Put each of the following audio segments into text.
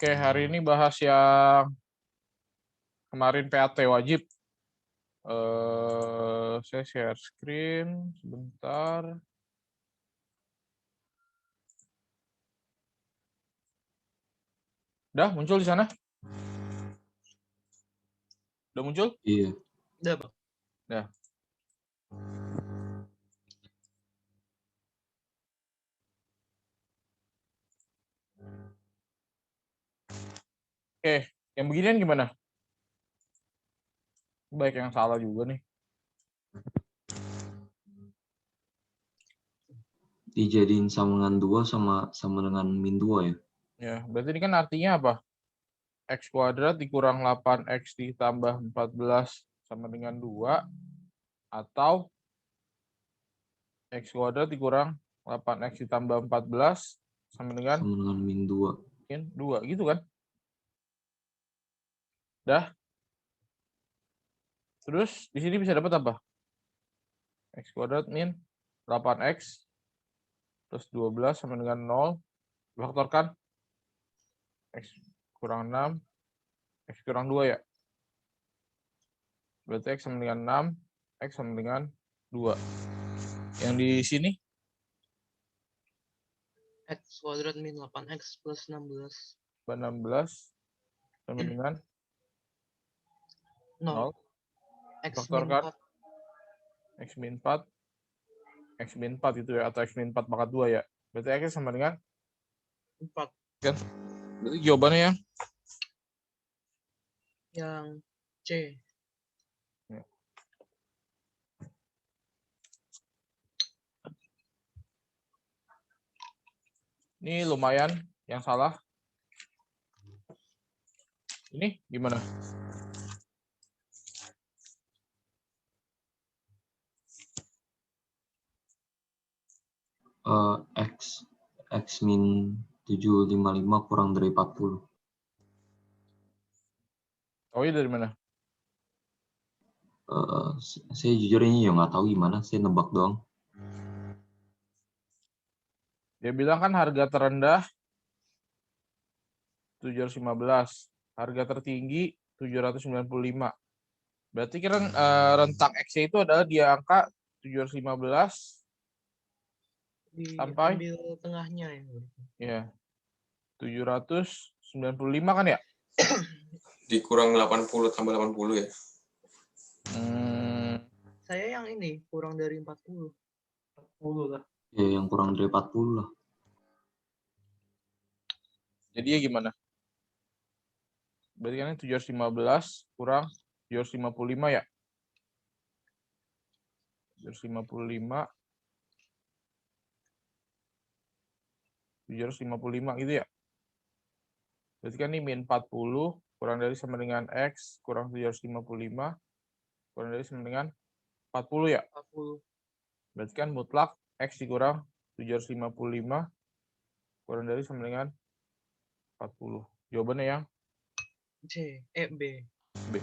Oke, hari ini bahas yang kemarin PAT wajib. Saya share screen sebentar. Udah muncul di sana? Udah muncul? Iya. Udah, Bang. Udah. Oke, yang beginian gimana? Baik yang salah juga nih. Dijadiin sambungan 2 sama dengan min 2 ya. Ya, berarti ini kan artinya apa? X kuadrat dikurang 8X ditambah 14 sama dengan 2, atau X kuadrat dikurang 8X ditambah 14 sama dengan min 2. 2, gitu kan? Dah. Terus di sini bisa dapat apa? X kuadrat min 8X plus 12 sama dengan 0. Faktorkan. X kurang 6. X kurang 2 ya. Berarti X sama dengan 6. X sama dengan 2. Yang di sini? X kuadrat min 8X plus 16. 16 sama dengan 0. 0. X min Faktorkan. 4. X min 4. X min 4 itu ya. Atau X min 4 pangkat 2 ya. Berarti X sama dengan 4. Kan? Berarti jawabannya Yang C. Ya. Ini lumayan yang salah. Ini gimana? X min 755 kurang dari 40. Tahu dari mana? Saya jujur ini ya nggak tahu gimana, saya nebak doang. Dia bilang kan harga terendah 715, harga tertinggi 795. Berarti kan rentang X itu adalah di angka 715 sampai Diambil tengahnya ya. ya 795 kan ya? Dikurang 80 tambah 80 ya. Saya yang ini kurang dari 40. 40 lah. Ya yang kurang dari 40 lah. Jadi ya gimana? Berarti kan 715 kurang 755 ya? 755 gitu ya? Berarti kan ini min 40 kurang dari sama dengan X kurang 755 kurang dari sama dengan 40 ya? 40. Berarti kan mutlak X dikurang 755 kurang dari sama dengan 40. Jawabannya yang C. B. B.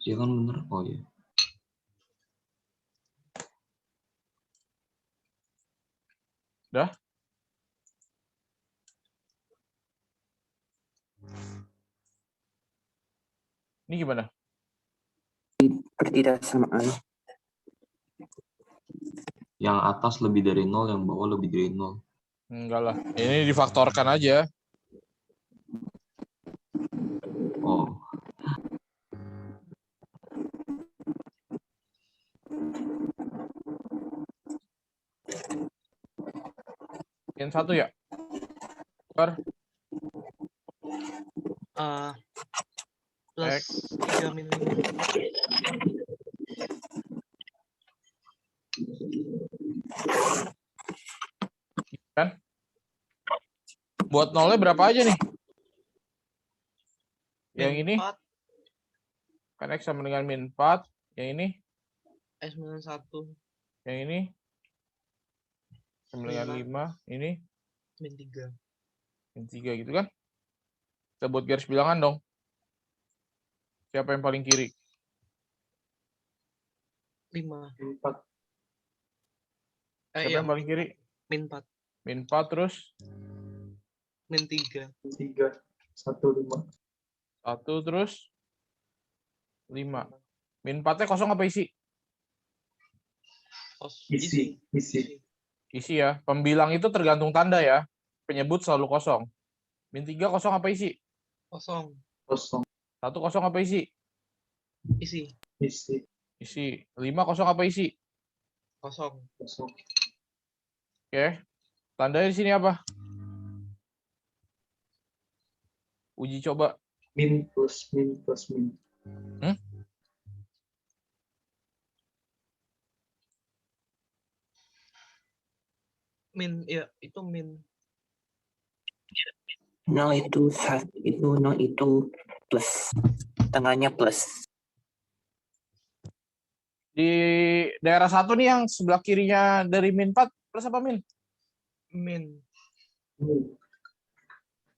Iya kan bener? Oh iya. Dah? Ini gimana? Pertidaksamaan. Yang atas lebih dari 0, yang bawah lebih dari 0. Enggak lah. Ini difaktorkan aja. Oh. Yang satu ya? Per Plus X 3 min 5. kan? Buat nolnya berapa aja nih? Yang Min ini 4. kan X sama dengan min 4. Yang ini? X minus 1. Yang ini? Sama dengan 5. Ini? Min 3. Min 3 gitu kan? Kita buat garis bilangan dong. Siapa yang paling kiri? 5. 4. Siapa yang paling kiri? Min 4. Min 4 terus? min 3. 3, 1, 5. 1 terus 5. Min 4-nya kosong apa isi? Isi. Isi ya. Pembilang itu tergantung tanda ya. Penyebut selalu kosong. Min 3 kosong apa isi? Kosong. 1 kosong apa isi? Isi. Isi. 5 kosong apa isi? Kosong. Oke. Tandanya di sini apa? Uji coba. Min plus min. Min, ya itu min. 0 itu 1, itu 0 itu plus. Tengahnya plus. Di daerah 1 nih yang sebelah kirinya dari min 4 plus apa min? Min.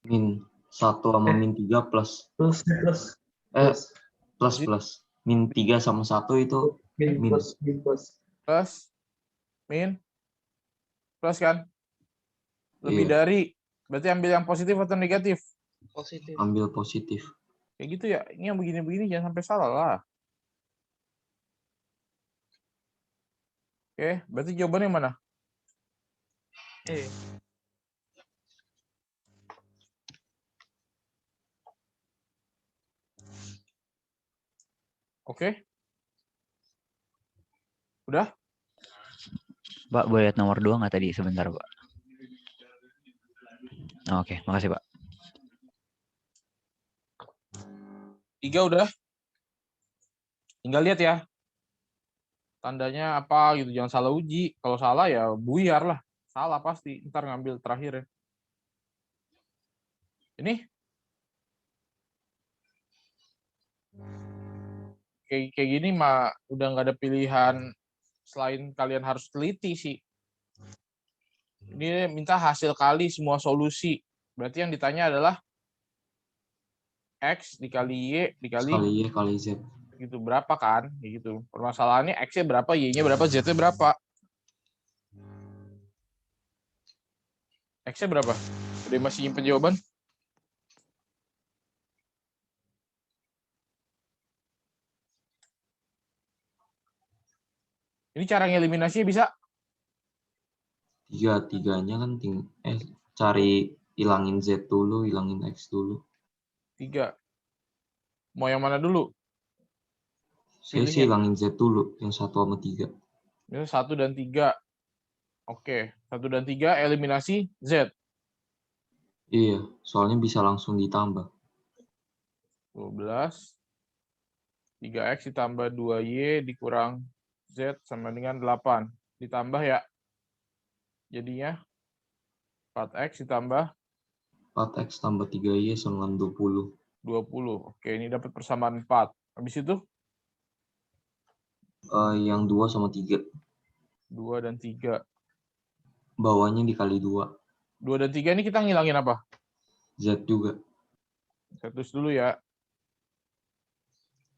Min 1 sama min 3 plus. Plus. Plus. Min 3 sama 1 itu Min Min. plus. Plus. Min. Plus kan? Lebih Iya. dari. Berarti ambil yang positif atau negatif? Positif. ambil positif. Kayak gitu ya. Ini yang begini-begini jangan sampai salah lah. Oke, berarti jawabannya mana? Oke. Udah? Pak, boleh lihat nomor 2 nggak tadi? Sebentar, Pak. Oke, makasih, Pak. 3 udah. Tinggal lihat ya. Tandanya apa gitu. Jangan salah uji. Kalau salah ya buyar lah. Salah pasti. Ntar ngambil terakhir ya. Ini. Kayak gini mah udah nggak ada pilihan selain kalian harus teliti sih. Ini minta hasil kali semua solusi. Berarti yang ditanya adalah X dikali Y dikali Sekali Y kali Z. gitu berapa kan? Gitu. Permasalahannya X-nya berapa, Y-nya berapa, Z-nya berapa? X-nya berapa? Udah masih nyimpen jawaban? Ini cara ngeliminasinya bisa? Tiganya kan cari hilangin Z dulu, hilangin X dulu. 3. Mau yang mana dulu? Saya sih hilangin Z dulu, yang 1 sama 3. Ini 1 dan 3. Oke, 1 dan 3 eliminasi Z. Iya, soalnya bisa langsung ditambah. 12. 3X ditambah 2Y dikurang Z sama dengan 8. Ditambah ya. Jadinya 4X ditambah 4X tambah 3Y sama dengan 20. 20. Oke, ini dapat persamaan 4. Habis itu? Yang 2 sama 3. 2 dan 3. Bawahnya dikali 2. 2 dan 3 ini kita ngilangin apa? Z juga. Status dulu ya.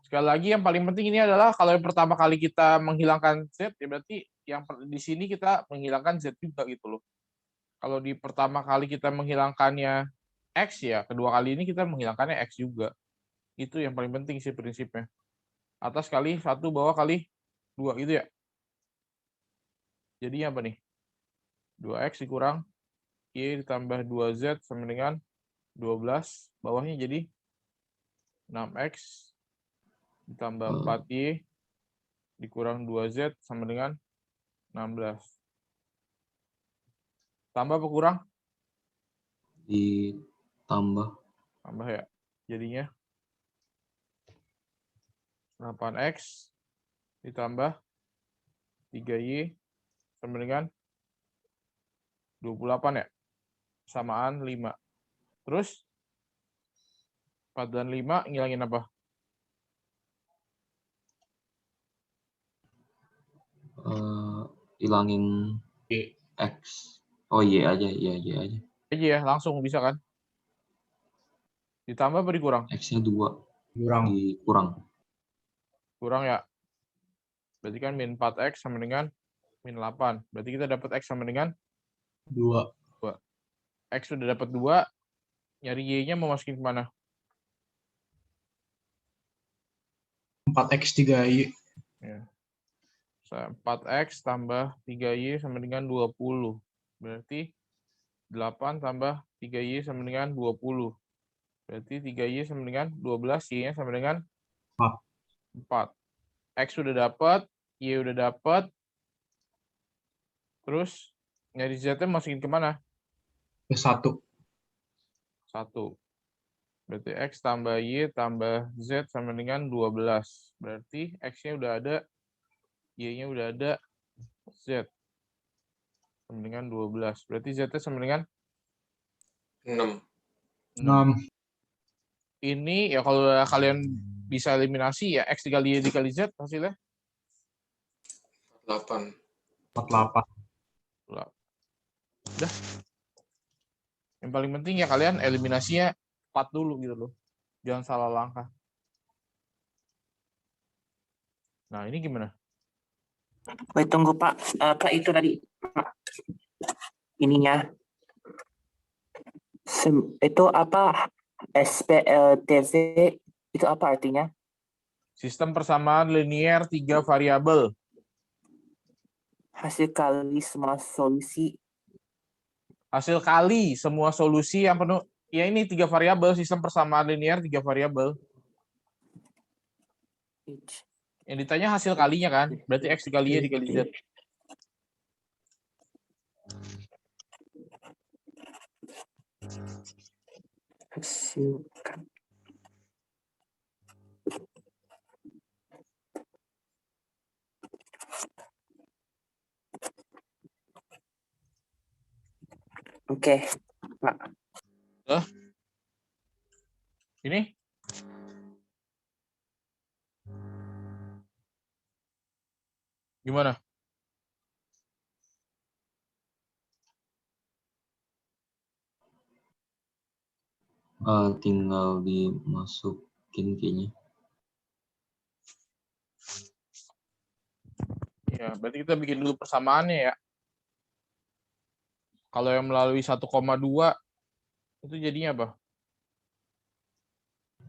Sekali lagi yang paling penting ini adalah kalau yang pertama kali kita menghilangkan Z, ya berarti yang di sini kita menghilangkan Z juga gitu loh. Kalau di pertama kali kita menghilangkannya X ya, kedua kali ini kita menghilangkannya X juga. Itu yang paling penting sih prinsipnya. Atas kali 1, bawah kali 2 gitu ya. Jadinya apa nih? 2X dikurang Y ditambah 2Z sama dengan 12. Bawahnya jadi 6X ditambah 4Y dikurang 2Z sama dengan 16. Tambah apa kurang? Ditambah. Tambah ya. Jadinya 8X ditambah 3Y sama dengan 28 ya. Samaan 5. Terus 4 dan 5 ngilangin apa? Hilangin X. Oh Y aja, Y aja. Aja ya, langsung bisa kan? Ditambah apa dikurang? X-nya 2. Dikurang. Kurang ya. Berarti kan min 4X sama dengan min 8. Berarti kita dapat X sama dengan 2. X sudah dapat 2, Nyari Y-nya mau masukin kemana? 4x 3y. Ya. 4x tambah 3Y sama dengan 20. Berarti 8 tambah 3Y sama dengan 20. Berarti 3Y sama dengan 12, Y-nya sama dengan 4. X sudah dapat, Y udah dapat. Terus nyari Z-nya masukin kemana? Ke 1. 1. Berarti X tambah Y tambah Z sama dengan 12. Berarti X-nya udah ada, Y-nya udah ada, Z sama dengan 12. Berarti Z-nya sama dengan 6. 6. Ini ya kalau kalian bisa eliminasi ya X dikali Y dikali Z hasilnya 8. 48. udah. Yang paling penting ya kalian eliminasinya 4 dulu gitu loh. Jangan salah langkah. Nah, ini gimana? Wait, tunggu Pak. Kak itu tadi Pak. Ininya. Itu apa? SPLTV itu apa artinya? Sistem persamaan linear 3 variabel. Hasil kali semua solusi. Hasil kali semua solusi yang penuh. Ya ini 3 variabel, sistem persamaan linear 3 variabel. Yang ditanya hasil kalinya kan? Berarti X dikali Y dikali Z. Hasil Oke, Pak. Ini? Gimana? Tinggal dimasukin kayaknya. Ya, berarti kita bikin dulu persamaannya ya. Kalau yang melalui 1,2 itu jadinya apa?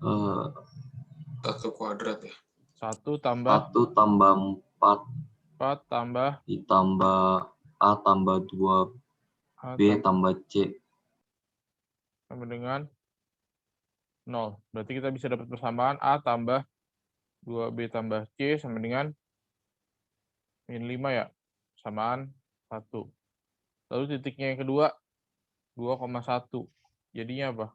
1 kuadrat ya. 1 tambah 1 tambah 4 4 tambah ditambah A tambah 2 A B tambah C sama dengan 0. Berarti kita bisa dapat persamaan A tambah 2B tambah C sama dengan min 5 ya. Samaan 1. Lalu titiknya yang kedua 2,1. Jadinya apa?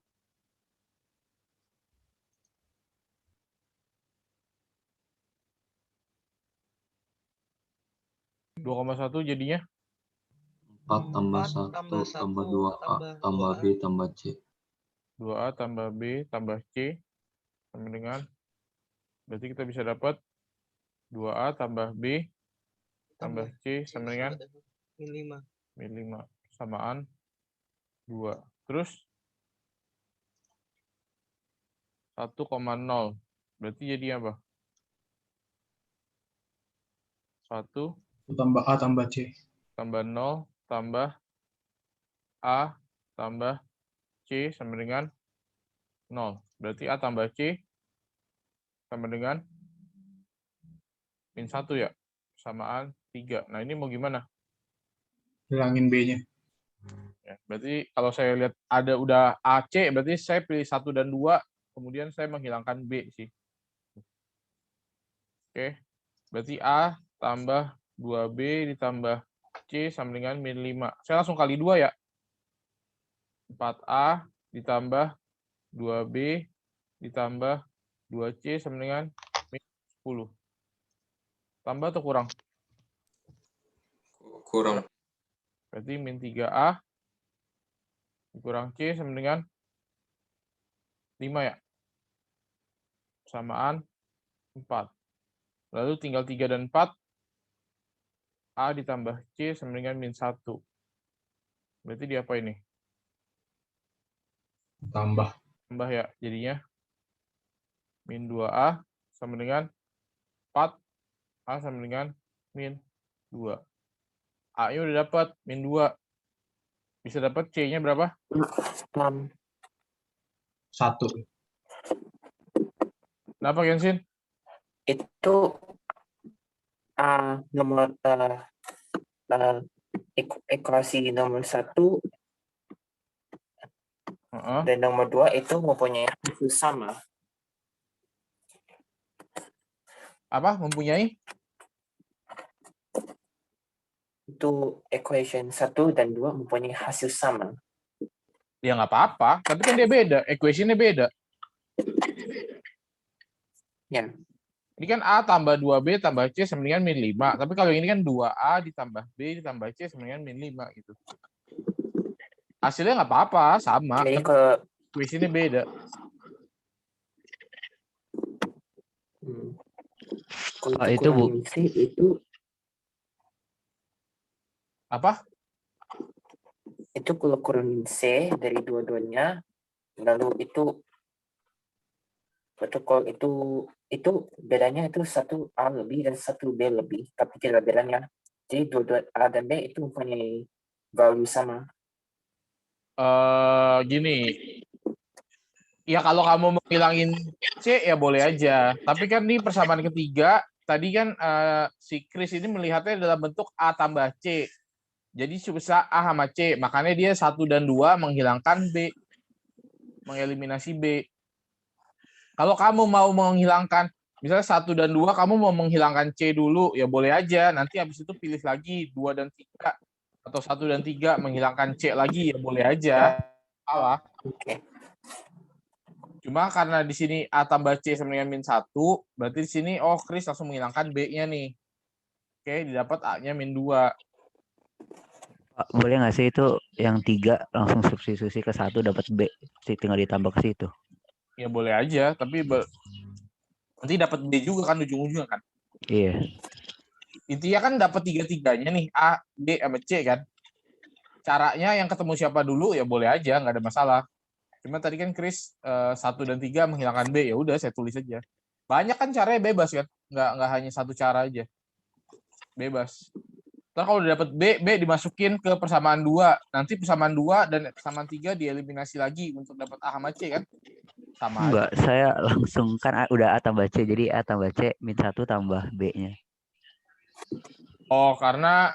(2,1) jadinya 4 tambah 1 tambah 2A tambah B tambah C. 2A tambah B tambah C sama dengan, berarti kita bisa dapat 2A tambah B tambah C sama dengan min 5 samaan 2. Terus 1,0. Berarti jadi apa? 1 Tambah A tambah C. tambah 0 tambah A tambah C sama dengan 0. Berarti A tambah C sama dengan min 1 ya. Samaan 3. Nah, ini mau gimana? Hilangin B-nya. Ya, berarti kalau saya lihat ada udah AC, berarti saya pilih 1 dan 2, kemudian saya menghilangkan B sih. Oke. Berarti A tambah 2B ditambah C sama dengan min 5. Saya langsung kali 2 ya. 4A ditambah 2B ditambah 2C sama dengan min 10. Tambah atau kurang? Kurang. Berarti min 3A kurang C sama dengan 5 ya. Samaan 4. Lalu tinggal 3 dan 4. A ditambah C sama dengan min 1. Berarti dia apa ini? Tambah. Tambah ya. Jadinya min 2A sama dengan 4. A sama dengan min 2. A-nya udah dapat min 2. Bisa dapat C-nya berapa? 6. 1. Kenapa Genshin? Itu nomor ekuasi nomor 1 Heeh. dan nomor 2 itu mempunyai hasil sama. Apa? Mempunyai? Itu equation 1 dan 2 mempunyai hasil sama. Ya nggak apa-apa. Tapi kan dia beda. Equation-nya beda. Ya. Ini kan A tambah 2B tambah C sama dengan min 5. Tapi kalau ini kan 2A ditambah B ditambah C sama dengan min 5 gitu. Hasilnya nggak apa-apa, sama. Jadi Tapi ke equation-nya beda. kalau Pak, itu, Bu. kurang C itu Apa? kalau kurang C dari dua-duanya, lalu itu protokol itu bedanya itu 1A lebih dan 1B lebih, tapi tidak bedanya. Jadi dua-dua A dan B itu mempunyai value sama. Gini. Ya kalau kamu mau ngilangin C ya boleh aja. Tapi kan ini persamaan ketiga, tadi kan si Chris ini melihatnya dalam bentuk A tambah C. Jadi bisa A sama C. Makanya dia 1 dan 2 menghilangkan B. Mengeliminasi B. Kalau kamu mau menghilangkan, misalnya 1 dan 2, kamu mau menghilangkan C dulu, ya boleh aja. Nanti habis itu pilih lagi 2 dan 3. Atau 1 dan 3 menghilangkan C lagi, ya boleh aja. Salah. Oke. Cuma karena di sini A tambah C sama dengan min 1, berarti di sini, Chris langsung menghilangkan B-nya nih. Oke, didapat A-nya min 2. Pak, boleh nggak sih itu yang 3 langsung substitusi ke 1 dapat B, tinggal ditambah ke situ? Ya boleh aja, tapi nanti dapat B juga kan ujung-ujungnya kan. Iya. Intinya kan dapat 3-3-nya nih, A, B, sama C kan. Caranya yang ketemu siapa dulu ya boleh aja, nggak ada masalah. Cuma tadi kan Chris 1 dan 3 menghilangkan B, ya udah saya tulis aja. Banyak kan caranya bebas kan, nggak hanya satu cara aja. Bebas. Terus kalau udah dapat B dimasukin ke persamaan 2. Nanti persamaan 2 dan persamaan 3 dieliminasi lagi untuk dapat A sama C kan. Sama Enggak, aja. saya langsung kan udah A tambah C, jadi A tambah C min 1 tambah B-nya. Oh, karena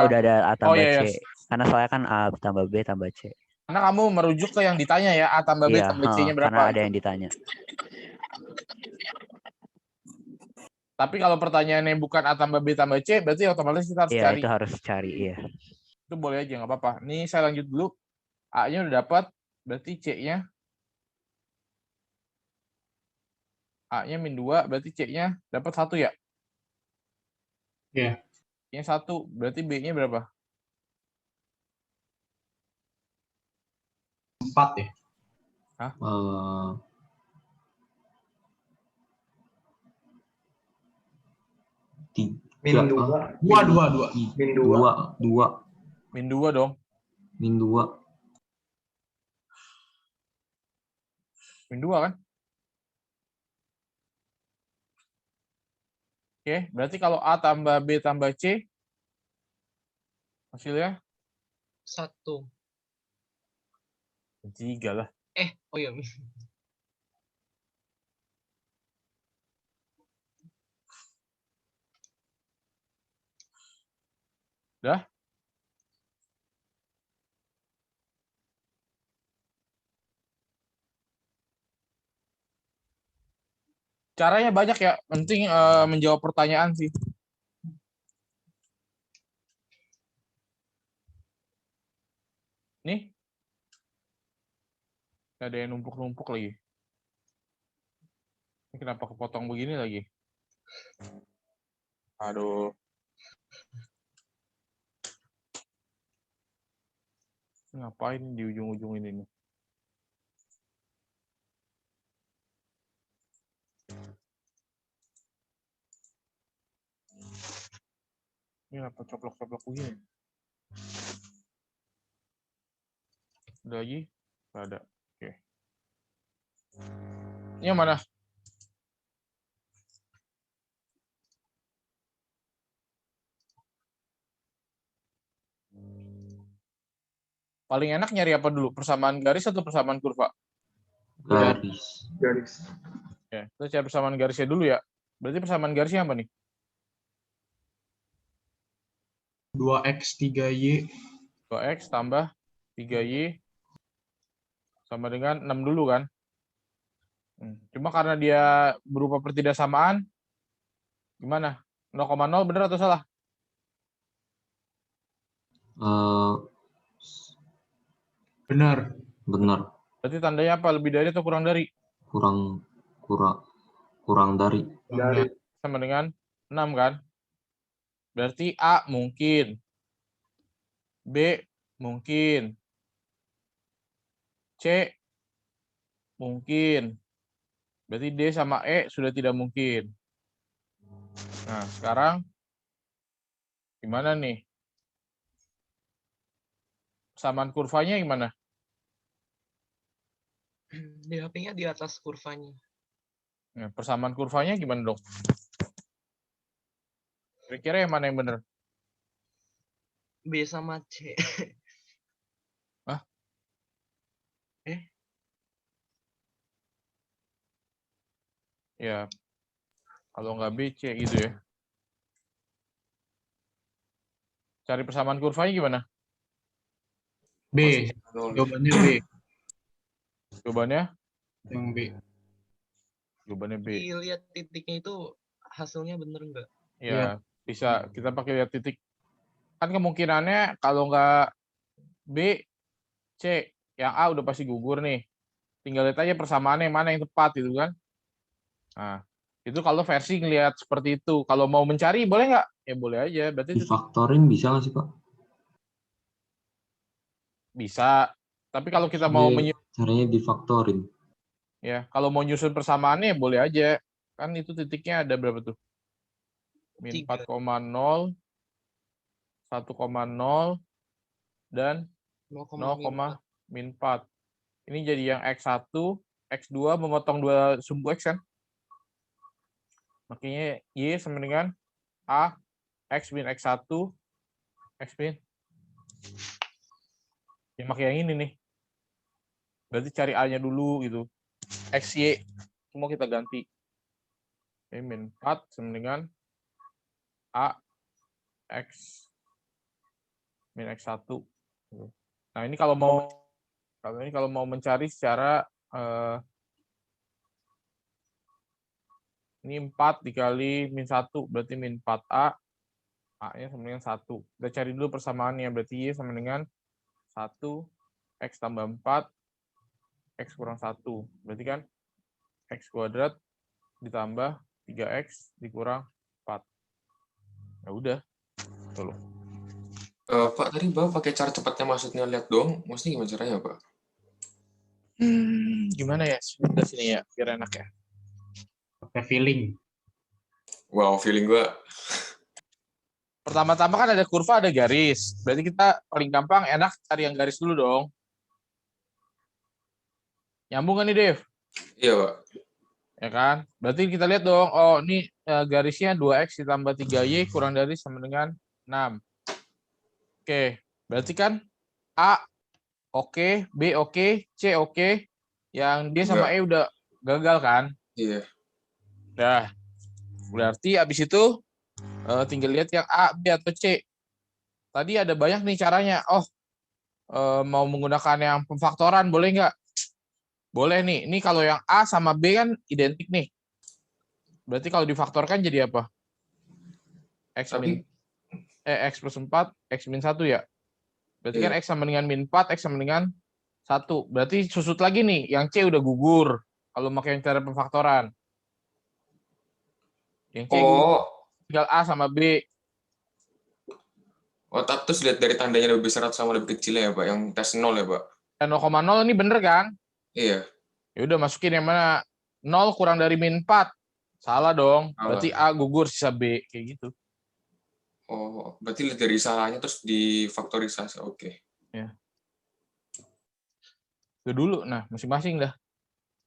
udah ada A tambah iya. C. Karena soalnya kan A tambah B tambah C. Karena kamu merujuk ke yang ditanya ya, A tambah B Iya, tambah C-nya berapa. karena ada yang ditanya. Tapi kalau pertanyaannya bukan A tambah B tambah C, berarti otomatis kita harus Iya, cari. itu harus cari, iya. Itu boleh aja, nggak apa-apa. Nih saya lanjut dulu. A-nya udah dapat, berarti C-nya A-nya min 2, berarti C-nya dapat 1 ya? Iya. C-nya 1, berarti B-nya berapa? 4 ya. Min 2. 2. Min 2. 2. Min 2 dong. Min 2. Min 2 kan? Oke, berarti kalau A tambah B tambah C, hasilnya 1. 3 lah. Oh iya. Udah? Caranya banyak ya, penting menjawab pertanyaan sih. Nih. Ada yang numpuk-numpuk lagi. Ini kenapa kepotong begini lagi? Aduh. Ngapain di ujung-ujung ini nih? Ini apa coplok-coplok begini? Ada lagi? Nggak ada. Oke. Ini yang mana? Paling enak nyari apa dulu? Persamaan garis atau persamaan kurva? Garis. garis. Garis. Ya, kita cari persamaan garisnya dulu ya. Berarti persamaan garisnya apa nih? 2x 3y 2x tambah 3y sama dengan 6 dulu kan. Cuma karena dia berupa pertidaksamaan, gimana? 0,0 benar atau salah? benar. Benar. Berarti tandanya apa? Lebih dari atau kurang dari? Kurang dari. Dari Sama dengan 6 kan? Berarti A mungkin. B mungkin. C mungkin. Berarti D sama E sudah tidak mungkin. Nah, sekarang gimana nih? Persamaan kurvanya gimana? DHP-nya di atas kurvanya. Nah, persamaan kurvanya gimana dong? Kira-kira yang mana yang benar? B sama C. Hah? Ya, kalau nggak B, C gitu ya. Cari persamaan kurvanya gimana? B. Jawabannya B. Jawabannya? Yang B. Jawabannya B. Lihat titiknya itu hasilnya bener nggak? Ya, bisa. Kita pakai lihat titik. Kan kemungkinannya kalau nggak B, C. Yang A udah pasti gugur nih. Tinggal lihat aja persamaannya mana yang tepat gitu kan. Nah, itu kalau versi ngelihat seperti itu. Kalau mau mencari boleh nggak? Ya boleh aja. Berarti itu Difaktorin bisa nggak sih, Pak? bisa. Tapi kalau kita mau Caranya difaktorin. ya, kalau mau nyusun persamaannya boleh aja. Kan itu titiknya ada berapa tuh? Min 4,0, 1,0, dan 0,-4. Ini jadi yang X1, X2 memotong 2 sumbu X kan? Makanya Y sama dengan A, X min X1, X min. Ya pakai yang ini nih. Berarti cari A-nya dulu gitu. X, Y, semua kita ganti. Min 4 sama dengan A, X, min X1. Nah ini kalau mau mencari secara ini 4 dikali min 1, berarti min 4A, A-nya sama dengan 1. Kita cari dulu persamaannya, berarti Y sama dengan 1, X tambah 4, X kurang 1. Berarti kan X kuadrat ditambah 3X dikurang 4. Ya udah. Tuh. Pak, tadi Bapak pakai cara cepatnya maksudnya lihat dong. Maksudnya gimana caranya, Pak? Gimana ya? Sebentar sini ya, biar enak ya. Pakai feeling. Wow, feeling gue. Pertama-tama kan ada kurva, ada garis. Berarti kita paling gampang enak cari yang garis dulu dong. Nyambung kan nih, Dev? Iya, Pak. Ya kan? Berarti kita lihat dong, oh ini garisnya 2X ditambah 3Y kurang dari sama dengan 6. Oke, berarti kan A oke, B oke, C oke. Yang D sama E udah gagal kan? Iya. Nah, berarti abis itu tinggal lihat yang A, B, atau C. Tadi ada banyak nih caranya. Oh, mau menggunakan yang pemfaktoran, boleh nggak? Boleh nih. Ini kalau yang A sama B kan identik nih. Berarti kalau difaktorkan jadi apa? X plus 4, X min 1 ya? Berarti kan X sama dengan min 4, X sama dengan 1. Berarti susut lagi nih. Yang C udah gugur. Kalau pakai cara pemfaktoran. Yang C tinggal A sama B. Oh, terus lihat dari tandanya lebih besar sama lebih kecilnya ya, Pak? Yang tes 0 ya, Pak? Dan 0,0 ini bener kan? Iya. Ya udah masukin yang mana? 0 kurang dari min 4. Salah dong. Berarti A gugur sisa B. Kayak gitu. Oh, berarti lihat dari salahnya terus difaktorisasi. Oke. Ya. Itu dulu. Nah, masing-masing dah.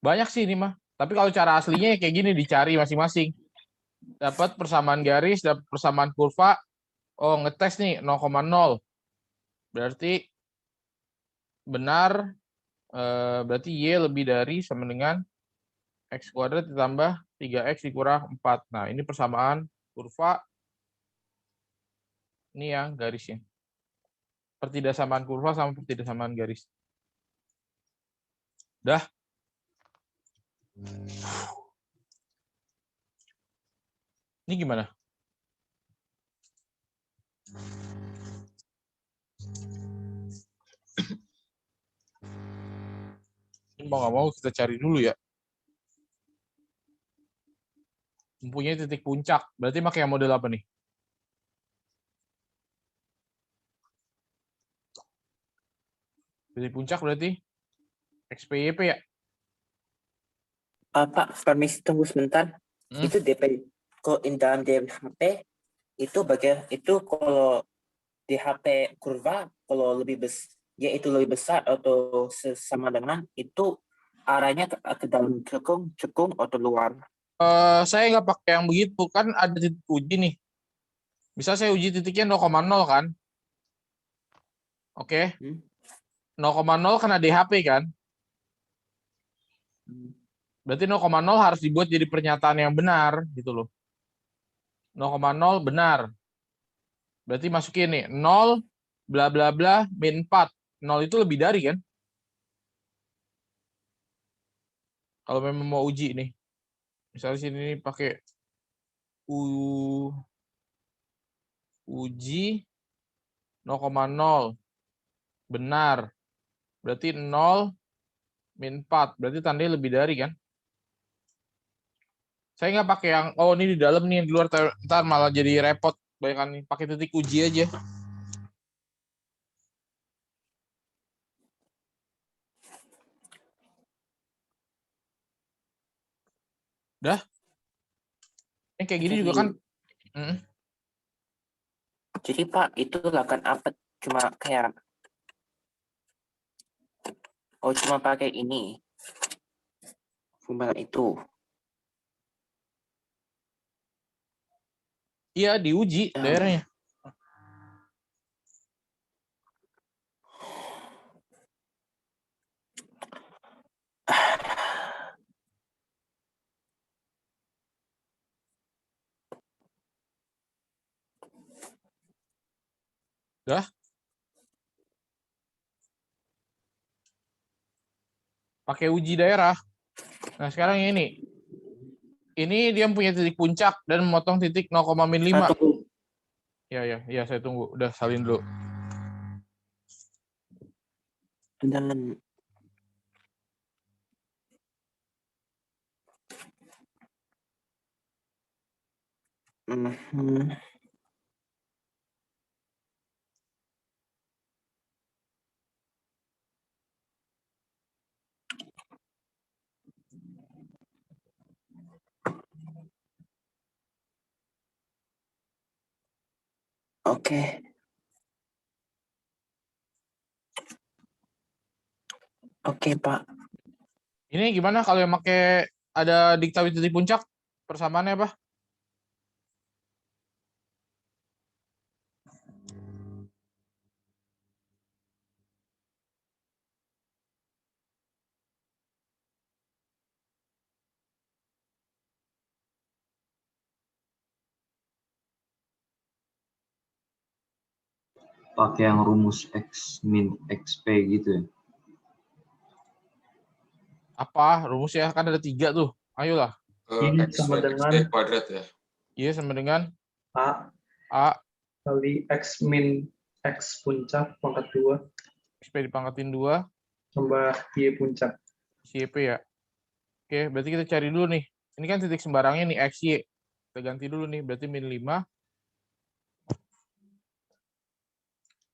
Banyak sih ini mah. Tapi kalau cara aslinya kayak gini, dicari masing-masing. Dapat persamaan garis, dapat persamaan kurva. Oh, ngetes nih 0,0. Berarti benar Berarti Y lebih dari sama dengan X kuadrat ditambah 3X dikurang 4. Nah, ini persamaan kurva. Ini yang garisnya. Pertidaksamaan kurva sama pertidaksamaan garis. Dah. Ini gimana? Ini mau nggak mau kita cari dulu ya. Mempunyai titik puncak. Berarti pakai model apa nih? Titik puncak berarti XPYP ya? Pak, permisi tunggu sebentar. Itu DP kalau dalam DHP itu kalau DHP kurva kalau itu lebih besar atau sama dengan itu arahnya ke dalam cekung atau luar. Saya nggak pakai yang begitu, kan ada titik uji nih. Bisa saya uji titiknya 0,0 kan? Oke. 0,0 kan ada DHP kan? Berarti 0,0 harus dibuat jadi pernyataan yang benar gitu loh. 0,0 benar. Berarti masukin nih 0 bla bla bla min 4. 0 itu lebih dari kan? Kalau memang mau uji nih. Misalnya sini pakai uji 0,0 benar. Berarti 0 min 4. Berarti tandanya lebih dari kan? Saya nggak pakai yang, oh ini di dalam nih, di luar, ntar malah jadi repot. Bayangkan nih, pakai titik uji aja. Udah. Yang kayak gini juga kan. Jadi Pak, itu akan apa? Cuma kayak cuma pakai ini. Formula itu. Iya, diuji daerahnya. Udah. Pakai uji daerah. Nah, sekarang ini. Ini dia punya titik puncak dan memotong titik 0,5. Ya, saya tunggu. Udah, salin dulu. Dan Oke, Pak. Ini gimana kalau yang pakai ada diktawi titik puncak? Persamaannya apa? Pakai yang rumus X min XP gitu ya. Apa rumusnya? Kan ada 3 tuh. Ayolah. Ini X sama min dengan XP kuadrat ya. Iya, sama dengan A kali X min X puncak pangkat 2 XP dipangkatin 2 tambah Y puncak. YP ya. Oke, berarti kita cari dulu nih. Ini kan titik sembarangnya nih, XY. Kita ganti dulu nih, berarti min 5.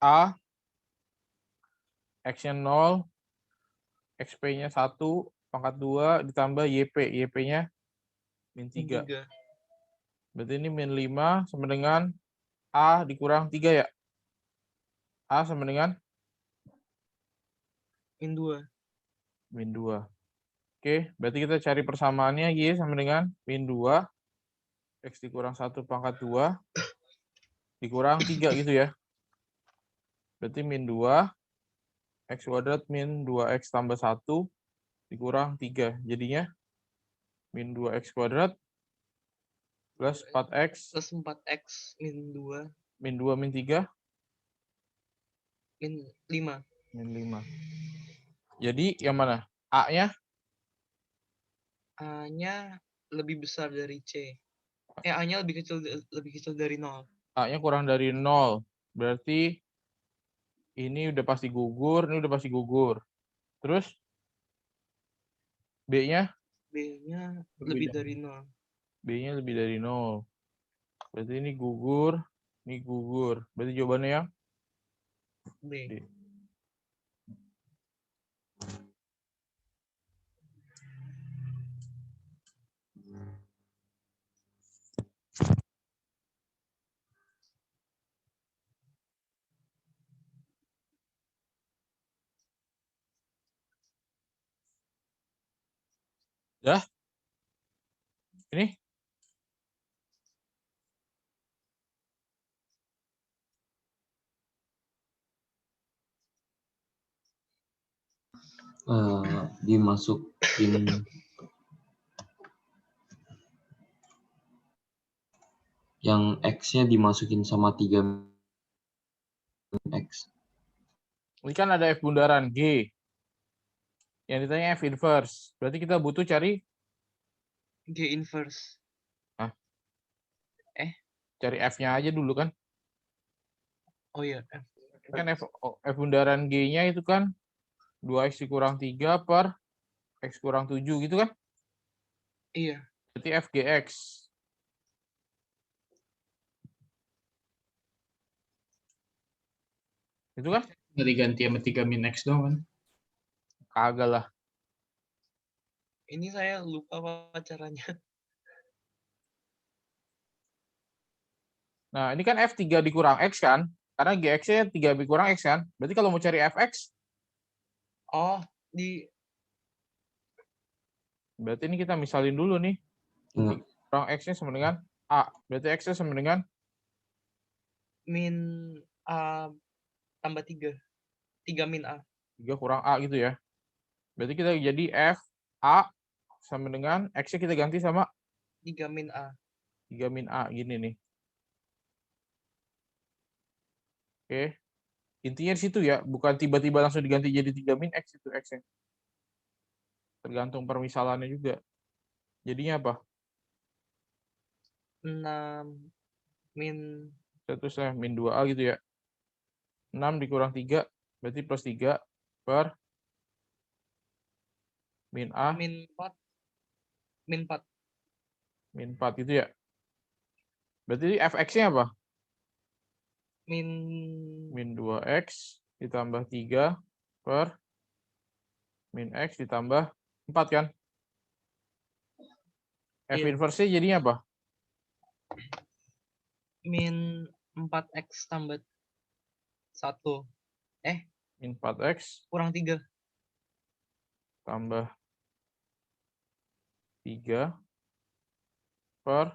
A, X-nya 0, XP-nya 1, pangkat 2, ditambah YP. YP-nya min 3. Berarti ini min 5 sama dengan A dikurang 3 ya? A sama dengan? Min 2. Min 2. Oke, berarti kita cari persamaannya Y sama dengan min 2. X dikurang 1 pangkat 2. Dikurang 3 gitu ya. Berarti min 2. X kuadrat min 2X tambah 1 dikurang 3. Jadinya min 2X kuadrat plus 4X Plus 4x min 2 min 2 min 3 min 5. min 5. Jadi yang mana? A-nya A-nya lebih besar dari C. A-nya lebih kecil dari 0. A-nya kurang dari 0. Berarti ini udah pasti gugur, ini udah pasti gugur. Terus B-nya? B-nya lebih dari 0. B-nya lebih dari 0. Berarti ini gugur, ini gugur. Berarti jawabannya yang B. D. Dah? Ini? Dimasukin yang X-nya dimasukin sama 3 X. Ini kan ada F bundaran G. Yang ditanya F inverse. Berarti kita butuh cari G inverse. cari F-nya aja dulu kan. Oh iya, F. Kan F bundaran G-nya itu kan 2X dikurang 3 per X kurang 7 gitu kan. Iya. Berarti FGX. Itu kan? Nggak diganti sama 3 min X doang kan? Kagak lah. Ini saya lupa apa caranya. Nah, ini kan F3 dikurang X kan? Karena GX-nya 3 dikurang X kan? Berarti kalau mau cari FX, Oh, berarti ini kita misalin dulu nih. Enggak. Kurang X-nya sama dengan A. Berarti X-nya sama dengan min A tambah 3. 3 min A. 3 kurang A gitu ya. Berarti kita jadi F A sama dengan X-nya kita ganti sama 3 min A. 3 min A. Gini nih. Oke. Intinya di situ ya. Bukan tiba-tiba langsung diganti jadi 3 min X itu X-nya. Tergantung permisalannya juga. Jadinya apa? 6 min Statusnya min 2A gitu ya. 6 dikurang 3 berarti plus 3 per min A min 4. Min 4. min 4 gitu ya. Berarti fx-nya apa? Min 2x ditambah 3 per min x ditambah 4 kan? F Iya. inverse jadinya apa? Min 4x tambah 1. Min 4x Kurang 3. tambah 3 per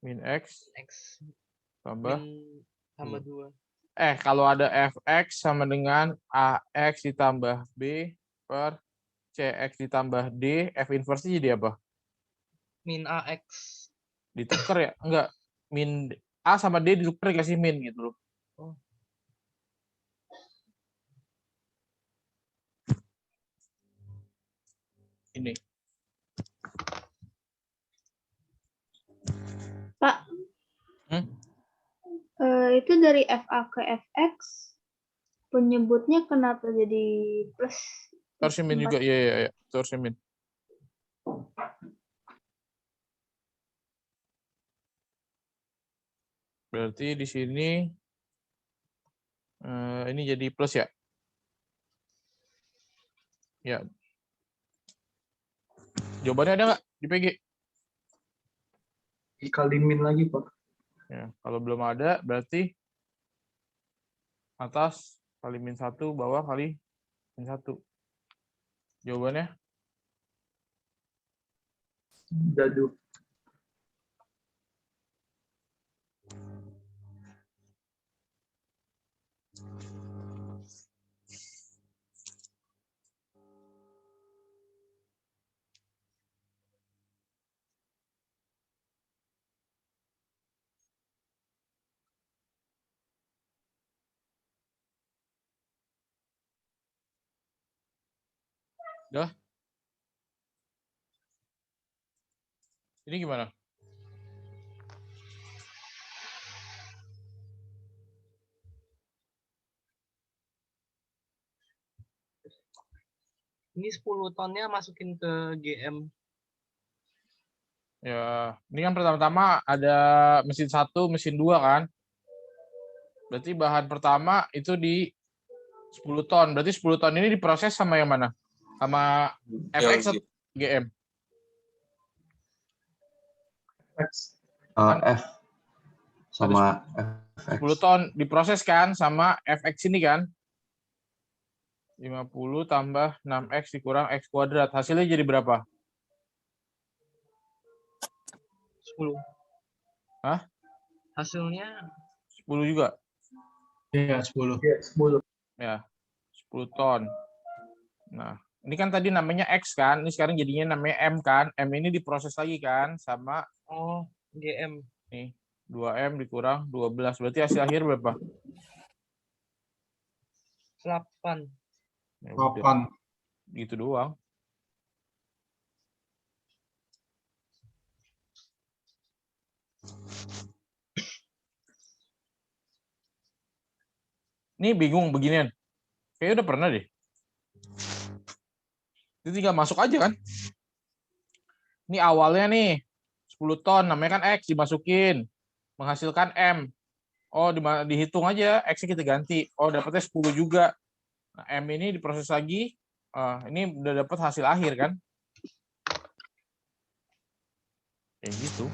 min x X tambah min tambah 2. Kalau ada fx sama dengan ax ditambah b per cx ditambah d, f inverse jadi apa? Min AX. Ditukar ya? Enggak. Min a sama d ditukar dikasih min gitu loh. Oh. Ini. Pak, itu dari FA ke FX, penyebutnya kenapa jadi plus? Harusnya min juga, iya. Harusnya min. Berarti di sini ini jadi plus ya? Ya. Jawabannya ada nggak di PG? Dikali min lagi, Pak. Ya, kalau belum ada berarti atas kali min 1, bawah kali min 1. Jawabannya? Jadu. Udah? Ini gimana? Ini 10 tonnya masukin ke GM. Ya, ini kan pertama-tama ada mesin 1, mesin 2 kan? Berarti bahan pertama itu di 10 ton. Berarti 10 ton ini diproses sama yang mana? Sama FX atau GM? X. F sama FX. 10 ton diproses kan sama FX ini kan? 50 tambah 6X dikurang X kuadrat. Hasilnya jadi berapa? 10. Hah? Hasilnya 10 juga? Iya, 10. Ya, 10. Ya, 10 ton. Nah, ini kan tadi namanya X kan? Ini sekarang jadinya namanya M kan? M ini diproses lagi kan? Sama GM. nih, 2M dikurang 12. Berarti hasil akhir berapa? 8. Ya udah. 8. Gitu doang. Ini bingung beginian. Kayaknya udah pernah deh. Itu tinggal masuk aja kan. Ini awalnya nih 10 ton, namanya kan X dimasukin. Menghasilkan M. Oh, dihitung aja, X-nya kita ganti. Oh, dapatnya 10 juga. Nah, M ini diproses lagi. Ini udah dapat hasil akhir kan. Kayak gitu.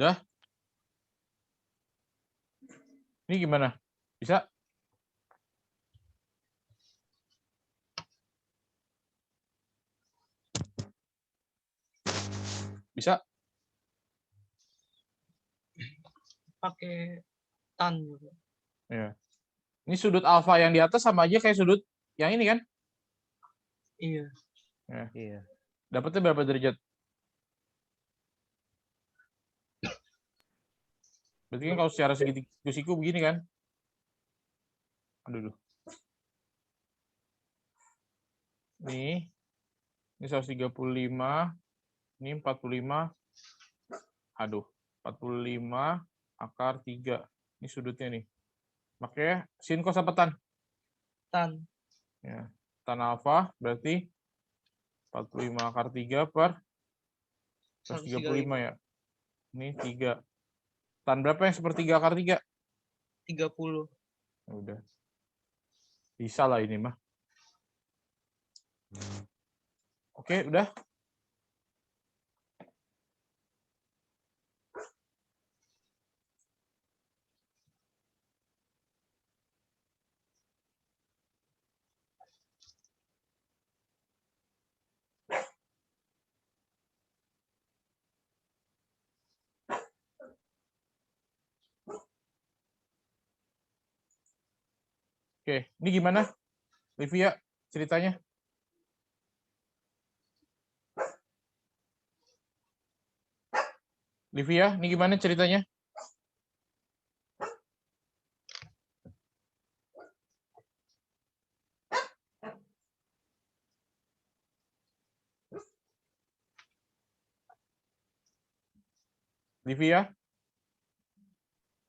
Udah? Ini gimana? Bisa? Bisa? Pakai tan. Ya. Ini sudut alfa yang di atas sama aja kayak sudut yang ini kan? Iya. Ya. Iya. Dapatnya berapa derajat? Berarti kan kalau secara siku begini kan? Aduh. Ini 135, ini 45. Aduh, 45 akar 3. Ini sudutnya nih. Makanya sin cos apa tan? Tan. Ya. Tan alfa berarti 45 akar 3 per 135 ya. Ini 3. Tan berapa yang sepertiga akar 3? 30. Ya udah. Bisa lah ini mah. Oke, udah. Oke, ini gimana? Livia, ceritanya? Livia, ini gimana ceritanya? Livia?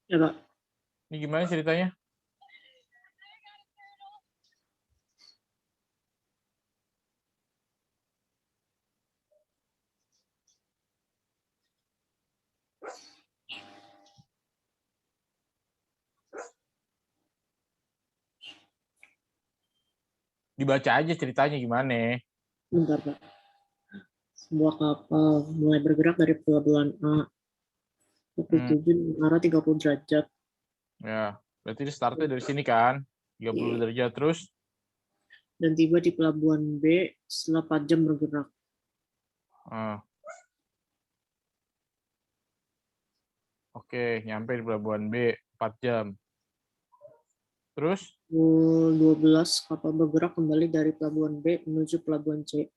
Ya, Pak. Ini gimana ceritanya? Dibaca aja ceritanya gimana. Bentar, Pak. Sebuah kapal mulai bergerak dari pelabuhan A. 47 arah 30 derajat. Ya, berarti ini startnya dari sini kan? 30 derajat terus. Dan tiba di pelabuhan B setelah 4 jam bergerak. Oke, nyampe di pelabuhan B 4 jam. Terus? Pukul 12 kapal bergerak kembali dari pelabuhan B menuju pelabuhan C.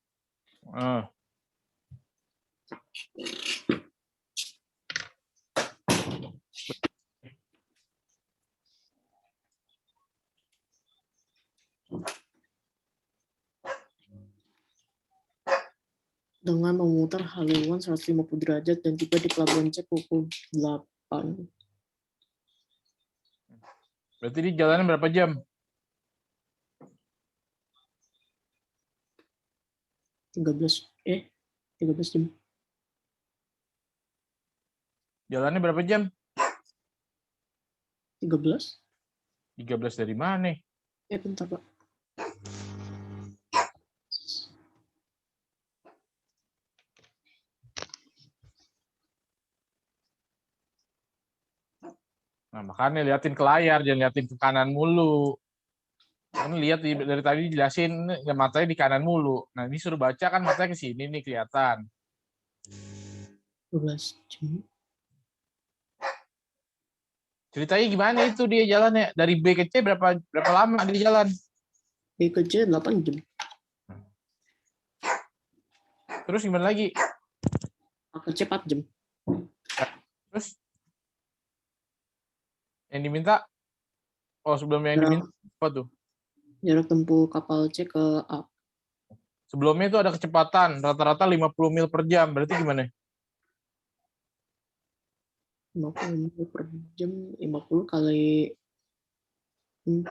Dengan memutar haluan 150 derajat dan tiba di pelabuhan C pukul 8. Berarti di jalannya berapa jam? 13 jam. Jalannya berapa jam? 13? 13 dari mana? Bentar, Pak. Nah, makanya liatin ke layar, jangan liatin ke kanan mulu. Kan lihat dari tadi jelasin matanya di kanan mulu. Nah, ini suruh baca kan matanya ke sini nih kelihatan. 12 jam. Ceritanya gimana itu dia jalannya? Dari B ke C berapa lama dia jalan? B ke C 8 jam. Terus gimana lagi? A ke C 4 jam. Terus? Yang diminta? Oh, sebelumnya yang diminta apa tuh? Jarak tempuh kapal C ke A. Sebelumnya itu ada kecepatan rata-rata 50 mil per jam. Berarti gimana? 50 mil per jam, 50 kali 4.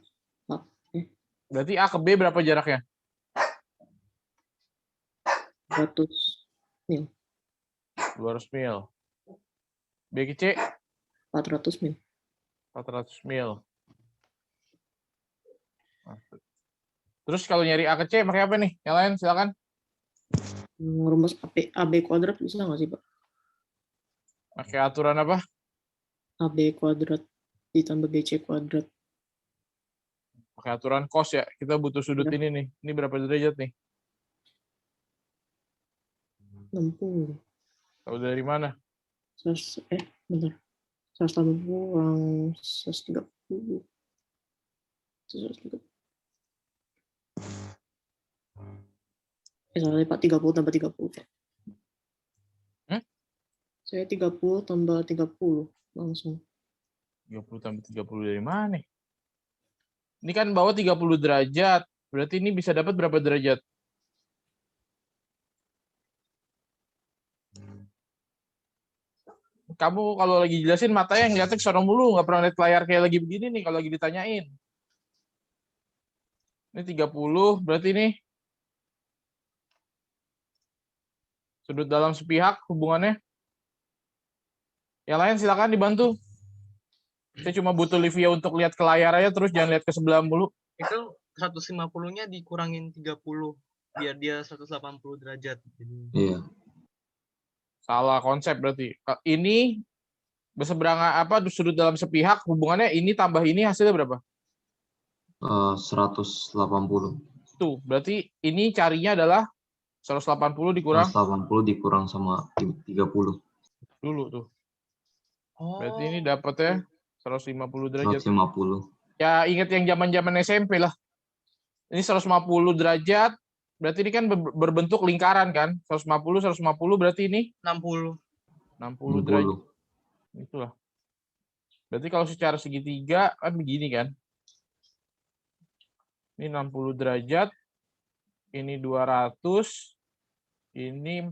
Berarti A ke B berapa jaraknya? 200 mil. 200 mil. B ke C? 400 mil. 400 mil. Terus kalau nyari A ke C pakai apa nih? Yang lain silakan. Rumus AB kuadrat bisa nggak sih, Pak? Pakai aturan apa? AB kuadrat ditambah BC kuadrat. Pakai aturan cos ya. Kita butuh sudut ini nih. Ini berapa derajat nih? 60. Tahu dari mana? Bentar. 180 kurang 130. 130. Sorry, Pak, 30 tambah 30. Saya 30 tambah 30 langsung. 30 tambah 30 dari mana? Ini kan bawah 30 derajat. Berarti ini bisa dapat berapa derajat? Kamu kalau lagi jelasin matanya yang ngeliatnya kesana mulu, nggak pernah lihat layar kayak lagi begini nih kalau lagi ditanyain. Ini 30, berarti ini sudut dalam sepihak hubungannya. Yang lain silakan dibantu. Saya cuma butuh Livia untuk lihat ke layar aja, terus jangan lihat ke sebelah mulu. Itu 150-nya dikurangin 30 biar dia 180 derajat. Iya. Salah konsep berarti. Ini berseberangan apa sudut dalam sepihak hubungannya ini tambah ini hasilnya berapa? 180. Tuh, berarti ini carinya adalah 180 dikurang 180 dikurang sama 30. dulu tuh. Oh. Berarti ini dapatnya 150 derajat. 150. Ya ingat yang zaman-zaman SMP lah. Ini 150 derajat, berarti ini kan berbentuk lingkaran kan? 150 berarti ini 60 derajat. Itulah. Berarti kalau secara segitiga kan begini kan? Ini 60 derajat, ini 200, ini 400.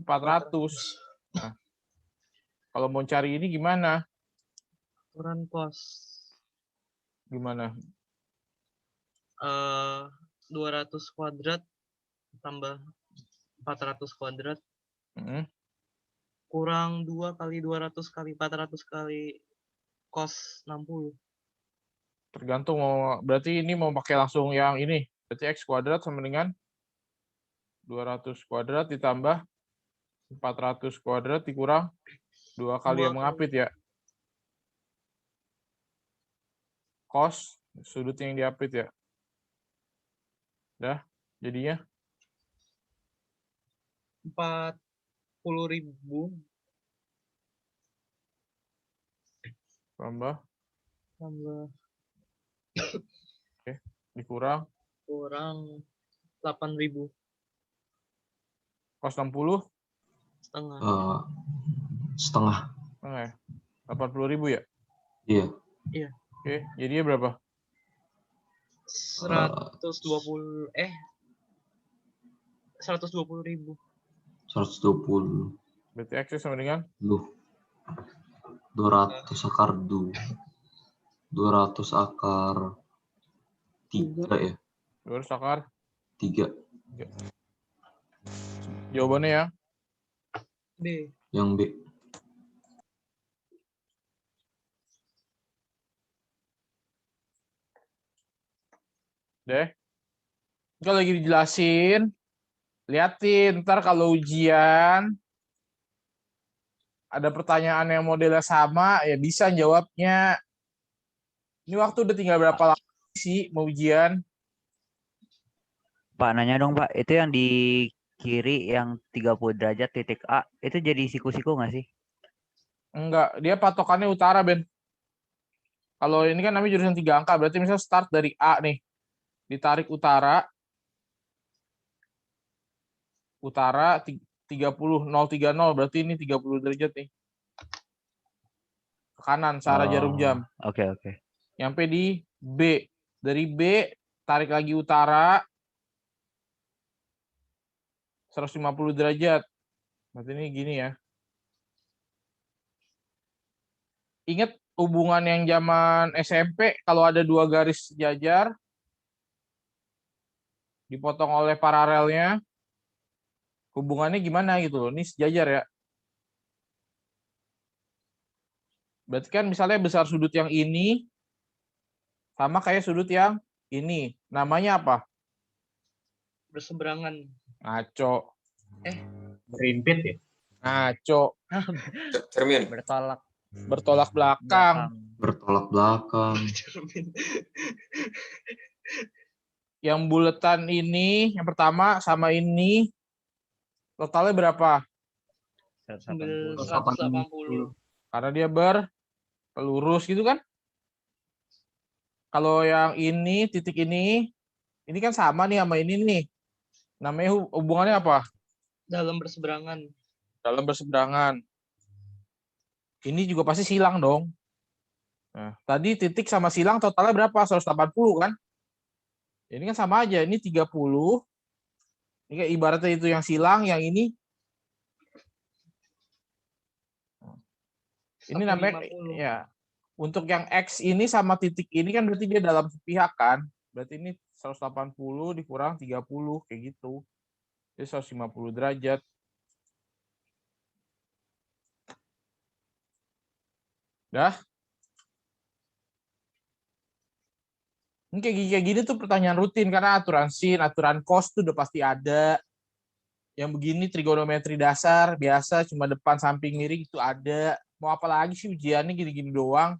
Nah, kalau mau cari ini gimana? aturan cos. Gimana? 200 kuadrat tambah 400 kuadrat kurang 2 kali 200 kali 400 kali cos 60. Tergantung mau, berarti ini mau pakai langsung yang ini. Berarti X kuadrat sama dengan 200 kuadrat ditambah 400 kuadrat dikurang 2 kali yang mengapit ya. cos sudut yang diapit ya. Udah, jadinya 40.000 tambah tambah dikurang kurang 8.000 cos 60 setengah. Setengah. ya. 80.000 ya. Iya. Oke, jadinya berapa? 120.000 120. Berarti X sama dengan 200 akar 200 akar 3 ya. 200 akar 3. jawabannya ya. B. Yang B. Deh. Kalau lagi dijelasin, liatin. Ntar kalau ujian, ada pertanyaan yang modelnya sama, ya bisa jawabnya. Ini waktu udah tinggal berapa lama sih mau ujian? Pak, nanya dong Pak, itu yang di kiri yang 30 derajat titik A, itu jadi siku-siku nggak sih? Enggak, dia patokannya utara, Ben. Kalau ini kan namanya jurusan 3 angka, berarti misalnya start dari A nih, ditarik utara 30, 030, berarti ini 30 derajat nih. Ke kanan, searah jarum jam. Oke. Nyampe di B. Dari B, tarik lagi utara 150 derajat. Berarti ini gini ya. Ingat hubungan yang zaman SMP, kalau ada 2 garis sejajar, dipotong oleh paralelnya, hubungannya gimana gitu loh. Ini sejajar ya. Berarti kan misalnya besar sudut yang ini, sama kayak sudut yang ini. Namanya apa? Berseberangan. Ngaco. Berimpit ya. Ngaco. Cermin. Bertolak belakang. Bertolak belakang. Yang buletan ini, yang pertama sama ini, totalnya berapa? 180. Karena dia berpelurus gitu kan? Kalau yang ini, titik ini kan sama nih sama ini nih. Namanya hubungannya apa? Dalam berseberangan. Dalam berseberangan. Ini juga pasti silang dong. Nah, tadi titik sama silang totalnya berapa? 180 kan? Ini kan sama aja. Ini 30. Ini kayak ibaratnya itu yang silang, yang ini. Ini namanya, ya. Untuk yang X ini sama titik ini kan berarti dia dalam sepihak kan? Berarti ini 180 dikurang 30, kayak gitu. Jadi 150 derajat. Dah? Ini kayak gini tuh pertanyaan rutin, karena aturan sin, aturan cos tuh udah pasti ada. Yang begini trigonometri dasar, biasa cuma depan samping miring itu ada. Mau apa lagi sih ujiannya gini-gini doang.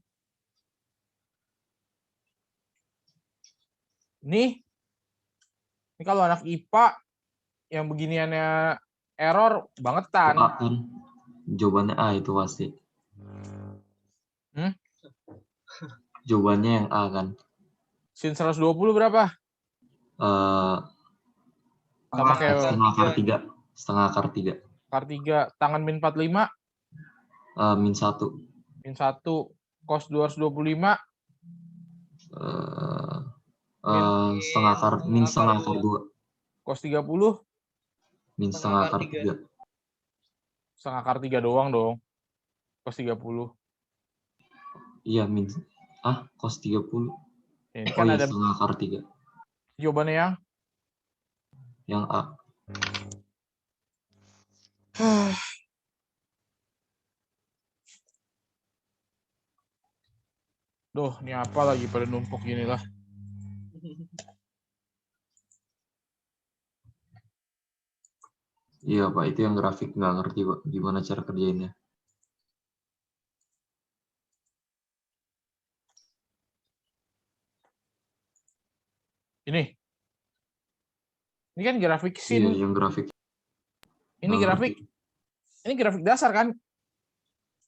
Ini kalau anak IPA yang beginiannya error bangetan. A kan? Jawabannya A itu pasti. Jawabannya yang A kan. Sin 120 berapa? Sama kayak setengah akar 3. Setengah akar 3. akar 3. Tangan min 45? Min 1. Min 1. Cos 225? Setengah akar, min setengah akar 2. Cos 30? Min setengah akar 3. Setengah akar 3 doang dong. Cos 30. Iya, min. Cos 30. Ini kan ada setengah akar 3. Jawabannya yang? Yang A. Duh, ini apa lagi pada numpuk gini lah. Iya Pak, itu yang grafik nggak ngerti Pak, gimana cara kerjainnya. Ini. Ini kan grafik Iya, sin. yang grafik. Ini Nggak grafik. Ini grafik dasar kan?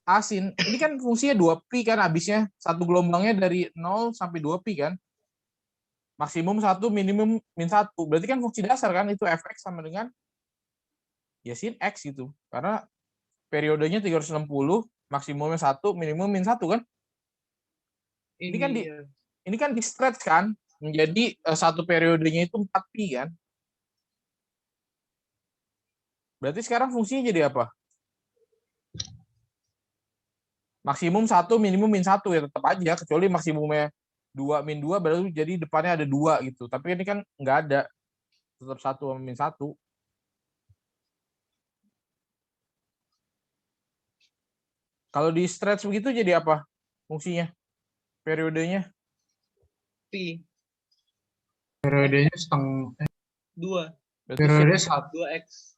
Asin. Ini kan fungsinya 2pi kan habisnya. Satu gelombangnya dari 0 sampai 2pi kan? Maksimum 1, minimum min 1. Berarti kan fungsi dasar kan? Itu fx sama dengan ya sin x gitu. Karena periodenya 360, maksimumnya 1, minimum min 1 kan? Ini kan di stretch kan? Menjadi satu periodenya itu 4pi kan? Berarti sekarang fungsinya jadi apa? Maksimum 1, minimum min 1 ya tetap aja, kecuali maksimumnya 2 min 2 berarti jadi depannya ada 2 gitu. Tapi ini kan nggak ada. Tetap 1 sama min 1. Kalau di stretch begitu jadi apa fungsinya? Periodenya? Pi. Periodenya setengah. 2. Periode 1. 2x.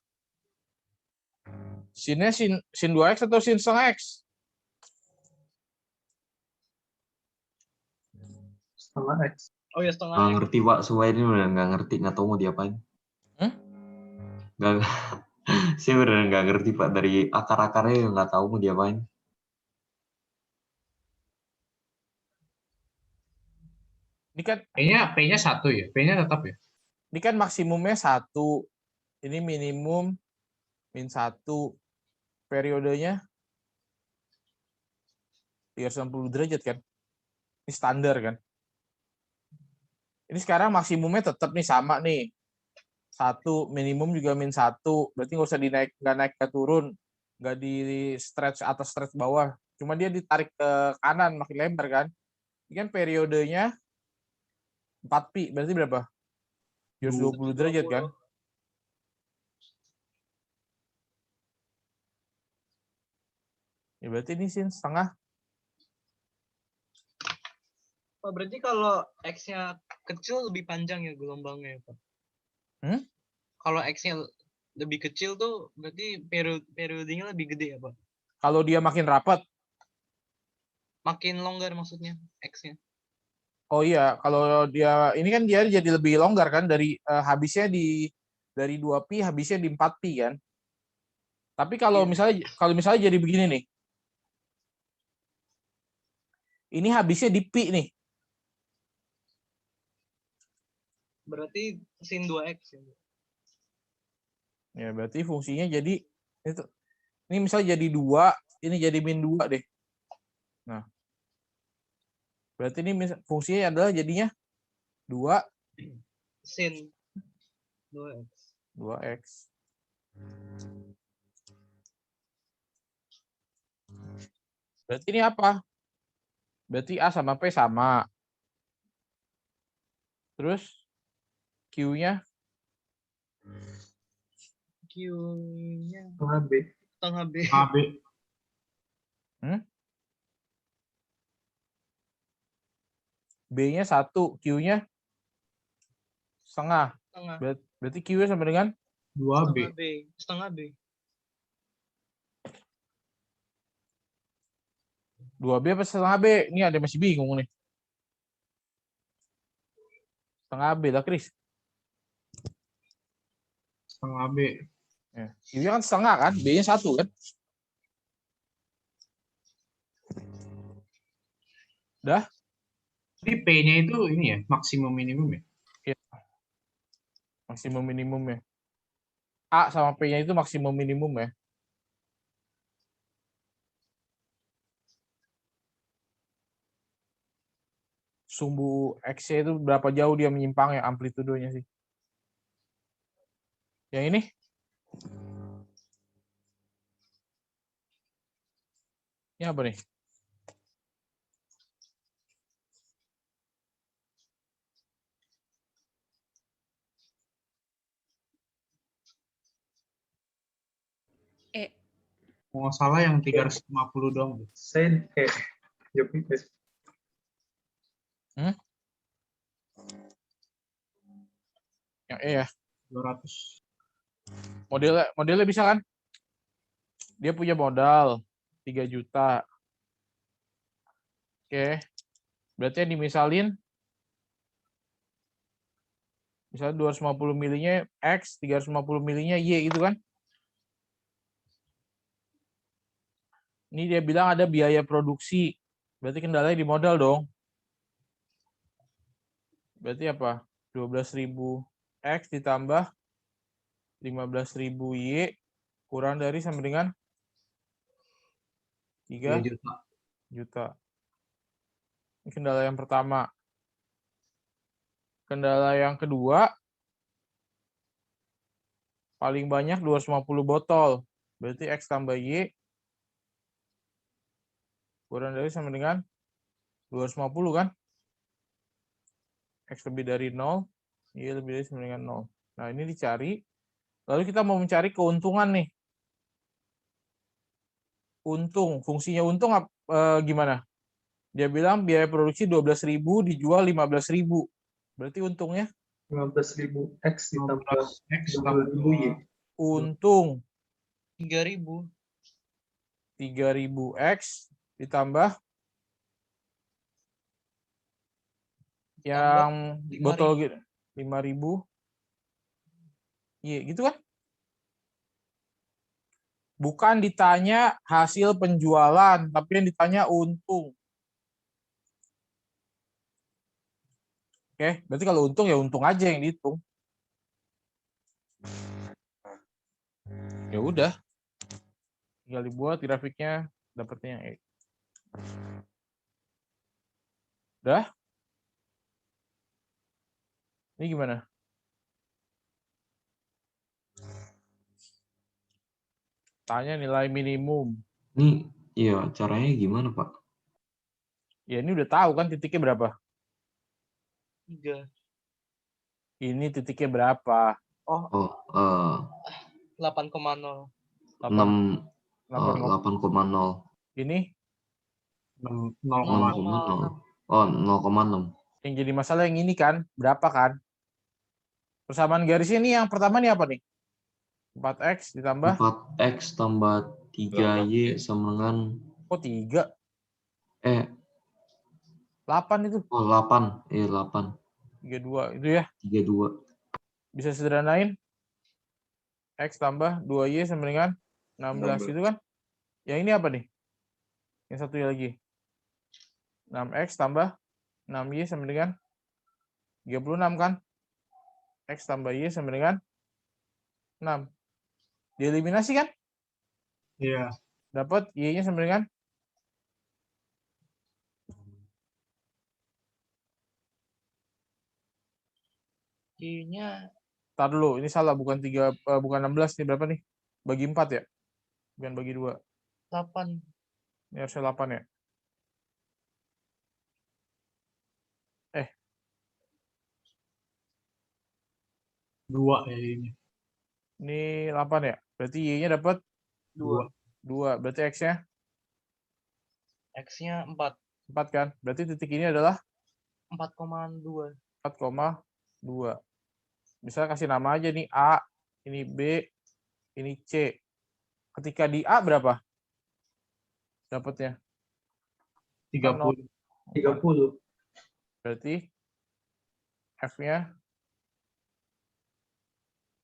Sinnya sin 2x atau sin setengah x? Setengah X. Oh ya setengah Nggak x. ngerti Pak, Suai ini bener nggak ngerti, nggak tahu mau diapain. Nggak, saya bener nggak ngerti Pak, dari akar-akarnya nggak tahu mau diapain. Ini kan P-nya 1 ya, P-nya tetap ya. Ini kan maksimumnya 1, ini minimum min 1, periodenya 360 derajat kan? Ini standar kan? Ini sekarang maksimumnya tetap nih sama nih. 1, minimum juga min 1, berarti nggak usah nggak naik ke turun, nggak di stretch atas stretch bawah, cuma dia ditarik ke kanan makin lebar kan? Ini kan periodenya 4pi, berarti berapa? 320 derajat kan? Ya berarti ini sin setengah. Pak, berarti kalau x-nya kecil lebih panjang ya gelombangnya, Pak? Kalau x-nya lebih kecil tuh berarti periodenya lebih gede ya, Pak? Kalau dia makin rapat? Makin longgar maksudnya x-nya. Oh iya, kalau dia ini kan dia jadi lebih longgar kan, dari habisnya dari 2pi habisnya di 4pi kan. Tapi kalau misalnya jadi begini nih. Ini habisnya di pi nih. Berarti sin 2x ya. Ya, berarti fungsinya jadi itu. Ini misalnya jadi 2, ini jadi min 2 deh. Nah. Berarti ini fungsinya adalah jadinya 2 sin 2x. 2x. Berarti ini apa? Berarti A sama P sama. Terus Q-nya? Q-nya Setengah B. setengah B. AB. B-nya 1, Q-nya setengah. Berarti Q-nya sama dengan 2B. Setengah B. 2B apa setengah B? Ini ada masih bingung nih. Setengah B lah, Kris. Setengah B. Ya. Q-nya kan setengah kan? B-nya 1 kan? Udah? Jadi P-nya itu ini ya, maksimum minimum ya? Iya. Maksimum minimum ya. A sama P-nya itu maksimum minimum ya. Sumbu X-nya itu berapa jauh dia menyimpang ya amplitudenya sih. Yang ini? Ini apa nih? Kalau nggak salah yang 350 dong. Saya Jopi. Yang E ya. 200. Modelnya bisa kan? Dia punya modal 3 juta. Oke. Berarti yang dimisalin Misalnya 250 milinya X, 350 milinya Y gitu kan. Ini dia bilang ada biaya produksi. Berarti kendalanya di modal dong. Berarti apa? 12.000 X ditambah 15.000 Y kurang dari sama dengan 3 juta. Ini kendala yang pertama. Kendala yang kedua, paling banyak 250 botol. Berarti X tambah Y kurang dari sama dengan 250 kan? X lebih dari 0, Y lebih dari sama dengan 0. Nah, ini dicari. Lalu kita mau mencari keuntungan nih. Untung, fungsinya untung gimana? Dia bilang biaya produksi 12.000 dijual 15.000. Berarti untungnya 15.000 X ditambah X 20.000 Y. untung 3.000. 3.000 X ditambah yang botol gitu 5.000 Y gitu kan? Bukan ditanya hasil penjualan, tapi yang ditanya untung. Oke, berarti kalau untung ya untung aja yang dihitung. Ya udah. Tinggal dibuat grafiknya, dapatnya yang X. Udah? Ini gimana? Tanya nilai minimum. Ini iya caranya gimana, Pak? Ya ini udah tahu kan titiknya berapa? 3. Ini titiknya berapa? Oh, Oh, 8,0. 8,0. Ini 6,0. Oh, 0,6. yang jadi masalah yang ini kan, berapa kan? Persamaan garis ini yang pertama nih apa nih? 4X ditambah 4X tambah 3Y sama dengan kok 3? 8 itu. Oh, 8. 8. 32 itu ya. 32. Bisa sederhanain X tambah 2Y sama dengan 16 itu kan? Yang ini apa nih? Yang satu lagi. 6X tambah 6Y sama dengan 36 kan? X tambah Y sama dengan 6. Dieliminasi kan? Iya. Dapat Y-nya sama dengan Y-nya tar dulu, ini salah, bukan 16 nih, berapa nih? Bagi 4 ya? Bukan bagi 2. 8. Ini harusnya 8 ya? 2 ya ini. Ini 8 ya? Berarti Y-nya dapat 2. 2. Berarti X-nya? X-nya 4. 4 kan? Berarti titik ini adalah 4,2. 4,2. Bisa kasih nama aja nih A, ini B, ini C. Ketika di A berapa? Dapatnya? 30. 30. Berarti F-nya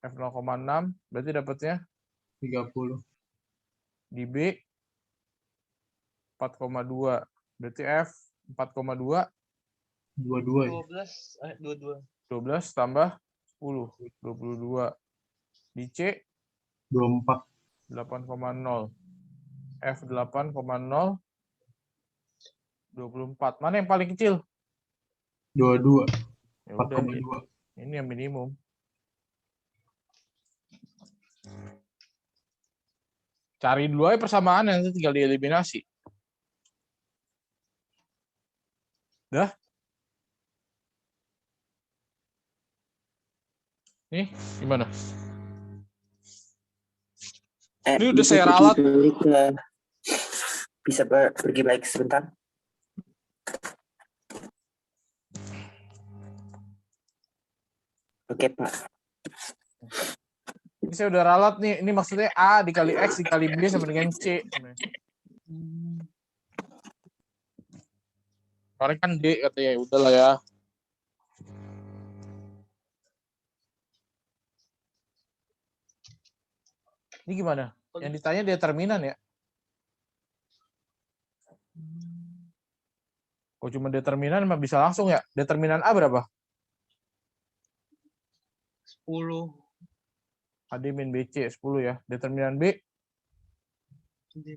F 0,6, berarti dapatnya 30. di B 4,2. Berarti F 4,2 22 ya. 12 tambah 10, 22. Di C 24. 8,0. F 8,0 24. Mana yang paling kecil? 22. Ya udah, 4,2. ini yang minimum. Cari dulu aja persamaan, nanti tinggal dieliminasi. Dah? Nih, gimana? Ini udah saya ralat. Bisa pergi balik sebentar? Oke, Pak. Ini saya udah ralat nih. Ini maksudnya A dikali X dikali B sama dengan C. Kemarin kan D katanya. Udahlah ya. Ini gimana? Yang ditanya determinan ya? Kok cuma determinan emang bisa langsung ya? Determinan A berapa? 10. AD min BC 10 ya. Determinan B? 3,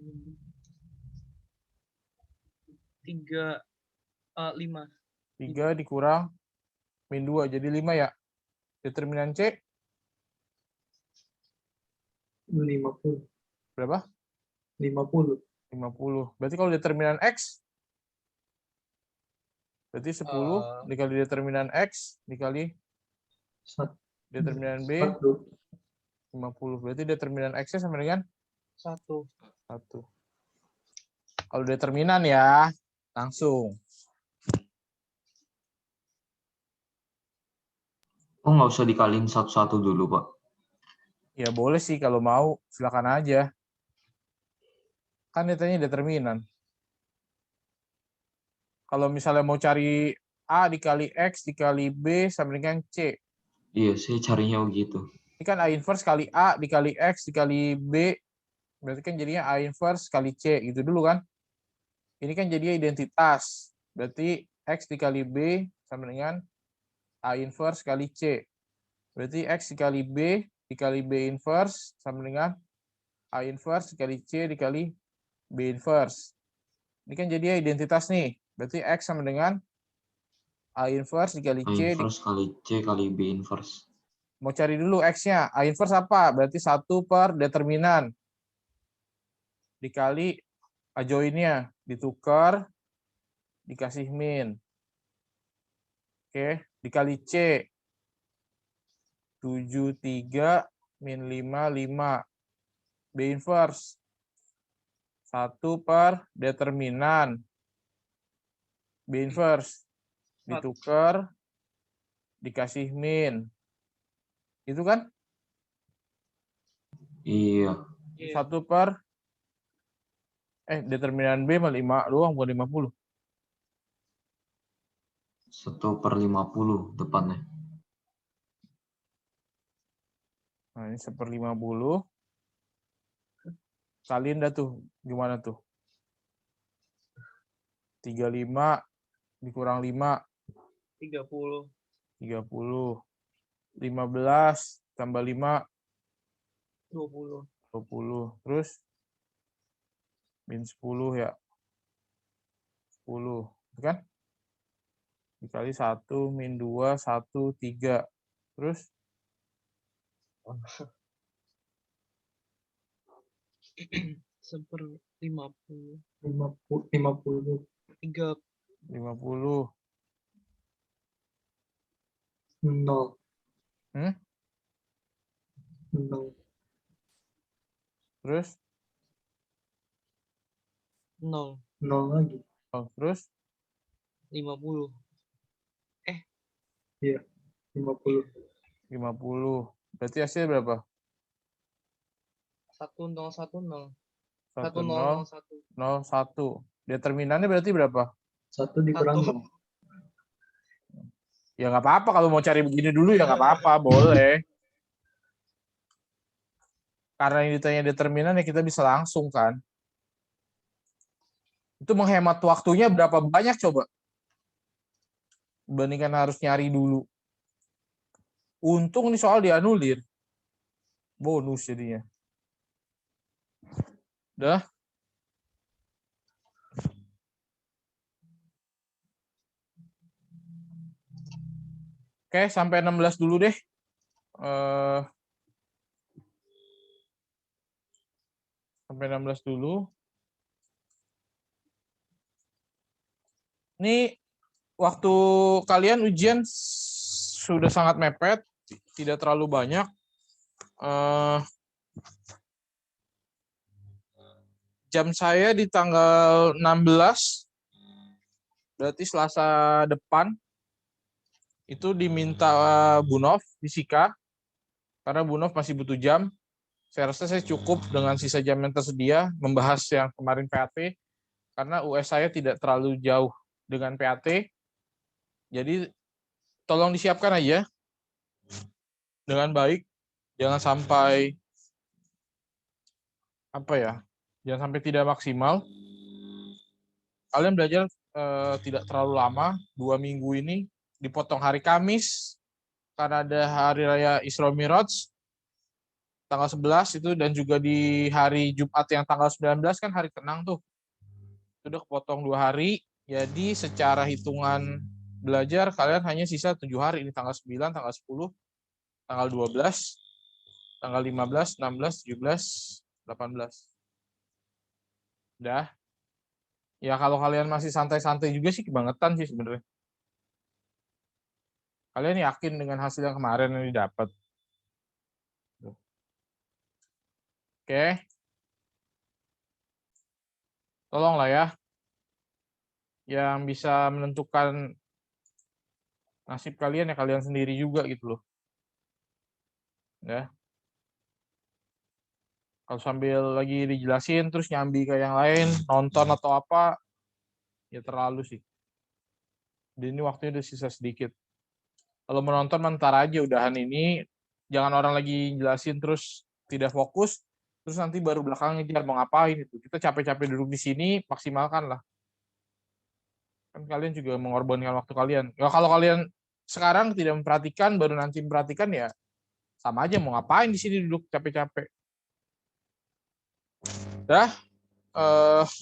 5. 3 dikurang min 2 jadi 5 ya. Determinan C? 50. Berapa? 50. 50. Berarti kalau determinan X? Berarti 10 dikali determinan X dikali determinan B 50. Berarti determinan X-nya sama dengan 1. Kalau determinan ya, langsung. Oh, nggak usah dikaliin satu-satu dulu, Pak. Ya boleh sih kalau mau, silakan aja. Kan datanya determinan. Kalau misalnya mau cari A dikali X dikali B sama dengan C. Iya, saya carinya begitu. Ini kan A inverse kali A dikali X dikali B. Berarti kan jadinya A inverse kali C. Gitu dulu kan. Ini kan jadinya identitas. Berarti X dikali B sama dengan A inverse kali C. Berarti X dikali B dikali B inverse sama dengan A inverse dikali C dikali B inverse. Ini kan jadinya identitas nih. Berarti X sama dengan A inverse dikali A C. inverse kali C kali B inverse. Mau cari dulu X-nya. A inverse apa? Berarti 1 per determinan. Dikali adjoin-nya. Ditukar. Dikasih min. Oke. Dikali C. 73 min 5, 5. B inverse. 1 per determinan. B inverse. Ditukar. Dikasih min. Itu kan? Iya. 1 per determinan B mah 5 doang, bukan 50. 1 per 50 depannya. Nah, ini 1/50. Kalian dah tuh, gimana tuh? 35 dikurang 5. 30. 30. 15 tambah 5. 20. 20. Terus? Min 10 ya. 10. Kan? Dikali 1, min 2, 1, 3. Terus? 1/50. 50. 3. 50. 0. 0. Terus? 0. 0 lagi. Terus? 50. Iya. 50. 50. Berarti hasilnya berapa? 1010. 1001. 01. Determinannya berarti berapa? 1 dikurang 0. Ya nggak apa-apa kalau mau cari begini dulu ya nggak apa-apa, boleh. Karena ini ditanya determinan ya kita bisa langsung kan. Itu menghemat waktunya berapa banyak coba? Dibandingkan harus nyari dulu. Untung nih soal dianulir. Bonus jadinya. Udah? Oke, sampai 16 dulu deh. Sampai 16 dulu. Ini waktu kalian ujian sudah sangat mepet, tidak terlalu banyak. Jam saya di tanggal 16, berarti Selasa depan, itu diminta Bunov, fisika, karena Bunov masih butuh jam. Saya rasa saya cukup dengan sisa jam yang tersedia membahas yang kemarin PAT, karena US saya tidak terlalu jauh dengan PAT. Jadi tolong disiapkan aja dengan baik, jangan sampai apa ya? Jangan sampai tidak maksimal. Kalian belajar tidak terlalu lama, 2 minggu ini dipotong hari Kamis karena ada hari raya Isra Miraj tanggal 11 itu, dan juga di hari Jumat yang tanggal 19 kan hari tenang tuh. Itu udah kepotong 2 hari. Jadi secara hitungan belajar kalian hanya sisa 7 hari. Ini tanggal 9, tanggal 10, tanggal 12, tanggal 15, 16, 17, 18. Udah. Ya kalau kalian masih santai-santai juga sih kebangetan sih sebenarnya. Kalian yakin dengan hasil yang kemarin yang didapat? Oke. Tolonglah ya. Yang bisa menentukan nasib kalian ya kalian sendiri juga gitu loh. Ya. Kalau sambil lagi dijelasin terus nyambi ke yang lain, nonton atau apa, ya terlalu sih. Dan ini waktunya udah sisa sedikit. Kalau menonton mentar aja udahan ini, jangan orang lagi jelasin terus tidak fokus, terus nanti baru belakang ngejar mau ngapain itu. Kita capek-capek duduk di sini, maksimalkan lah. Kan kalian juga mengorbankan waktu kalian. Ya kalau kalian sekarang tidak memperhatikan, baru nanti memperhatikan ya sama aja mau ngapain di sini duduk capek-capek. Dah,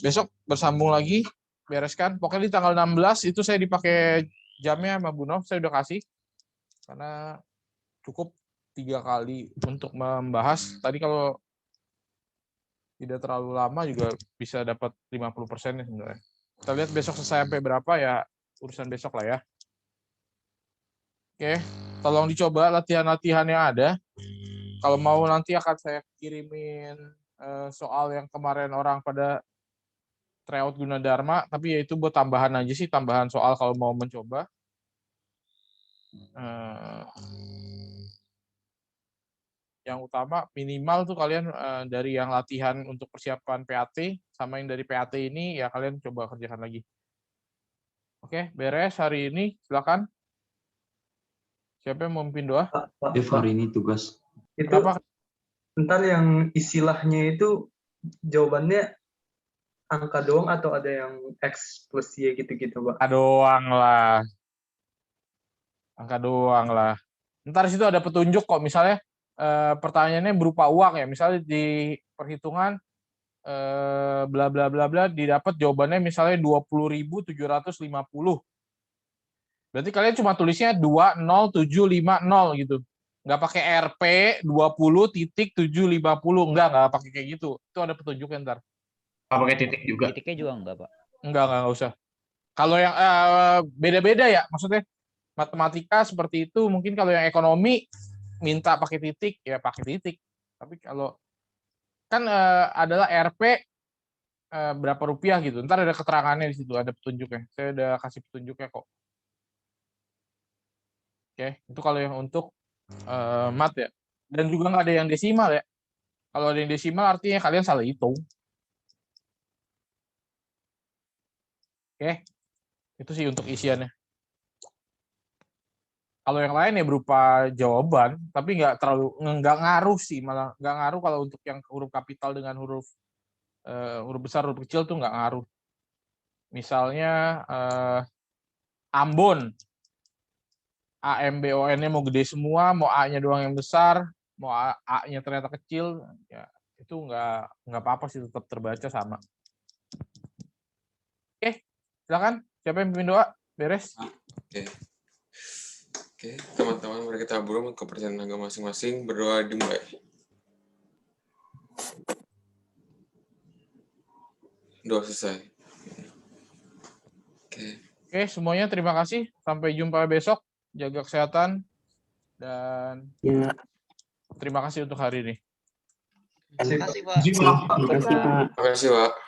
besok bersambung lagi, bereskan. Pokoknya di tanggal 16 itu saya dipakai jamnya sama Bu Nov, saya udah kasih. Karena cukup 3 kali untuk membahas. Tadi kalau tidak terlalu lama juga bisa dapat 50% ya sebenarnya. Kita lihat besok selesai sampai berapa ya, urusan besok lah ya. Oke, tolong dicoba latihan-latihan yang ada. Kalau mau nanti akan saya kirimin soal yang kemarin orang pada tryout Gunadarma, tapi ya itu buat tambahan aja sih, tambahan soal kalau mau mencoba. Yang utama minimal tuh kalian dari yang latihan untuk persiapan PAT sama yang dari PAT ini ya kalian coba kerjakan lagi. Oke, beres hari ini, silakan. Siapa yang mau memimpin doa? Hari ini tugas. Itu Kenapa? ntar yang istilahnya itu jawabannya angka doang atau ada yang X plus Y gitu-gitu, Pak? Angka doang lah. Angka doang lah. Ntar situ ada petunjuk kok, misalnya pertanyaannya berupa uang ya, misalnya di perhitungan bla bla bla bla didapat jawabannya misalnya 20.750. Berarti kalian cuma tulisnya 20750 gitu. Nggak pakai RP 20.750, nggak pakai kayak gitu. Itu ada petunjuknya ntar. Nggak pakai titik juga. Titiknya juga enggak, Pak. Enggak usah. Kalau yang beda-beda ya, maksudnya matematika seperti itu, mungkin kalau yang ekonomi minta pakai titik, ya pakai titik. Tapi kalau kan adalah RP berapa rupiah gitu. Ntar ada keterangannya di situ, ada petunjuknya. Saya udah kasih petunjuknya kok. Oke, itu kalau yang untuk mat ya. Dan juga nggak ada yang desimal ya. Kalau ada yang desimal artinya kalian salah hitung. Oke, itu sih untuk isiannya. Kalau yang lain ya berupa jawaban, tapi nggak ngaruh sih, malah nggak ngaruh kalau untuk yang huruf kapital dengan huruf besar, huruf kecil tuh nggak ngaruh. Misalnya Ambon, AMBON-nya mau gede semua, mau A-nya doang yang besar, mau A-nya ternyata kecil, ya itu nggak apa-apa sih, tetap terbaca sama. Oke, silakan. Siapa yang pimpin doa? Beres. Oke, teman-teman, mari kita berdoa kepercayaan agama masing-masing. Berdoa dimulai. Doa selesai. Oke, semuanya terima kasih. Sampai jumpa besok. Jaga kesehatan. Dan terima kasih untuk hari ini. Terima kasih, Pak. Terima kasih, Pak. Terima kasih, Pak.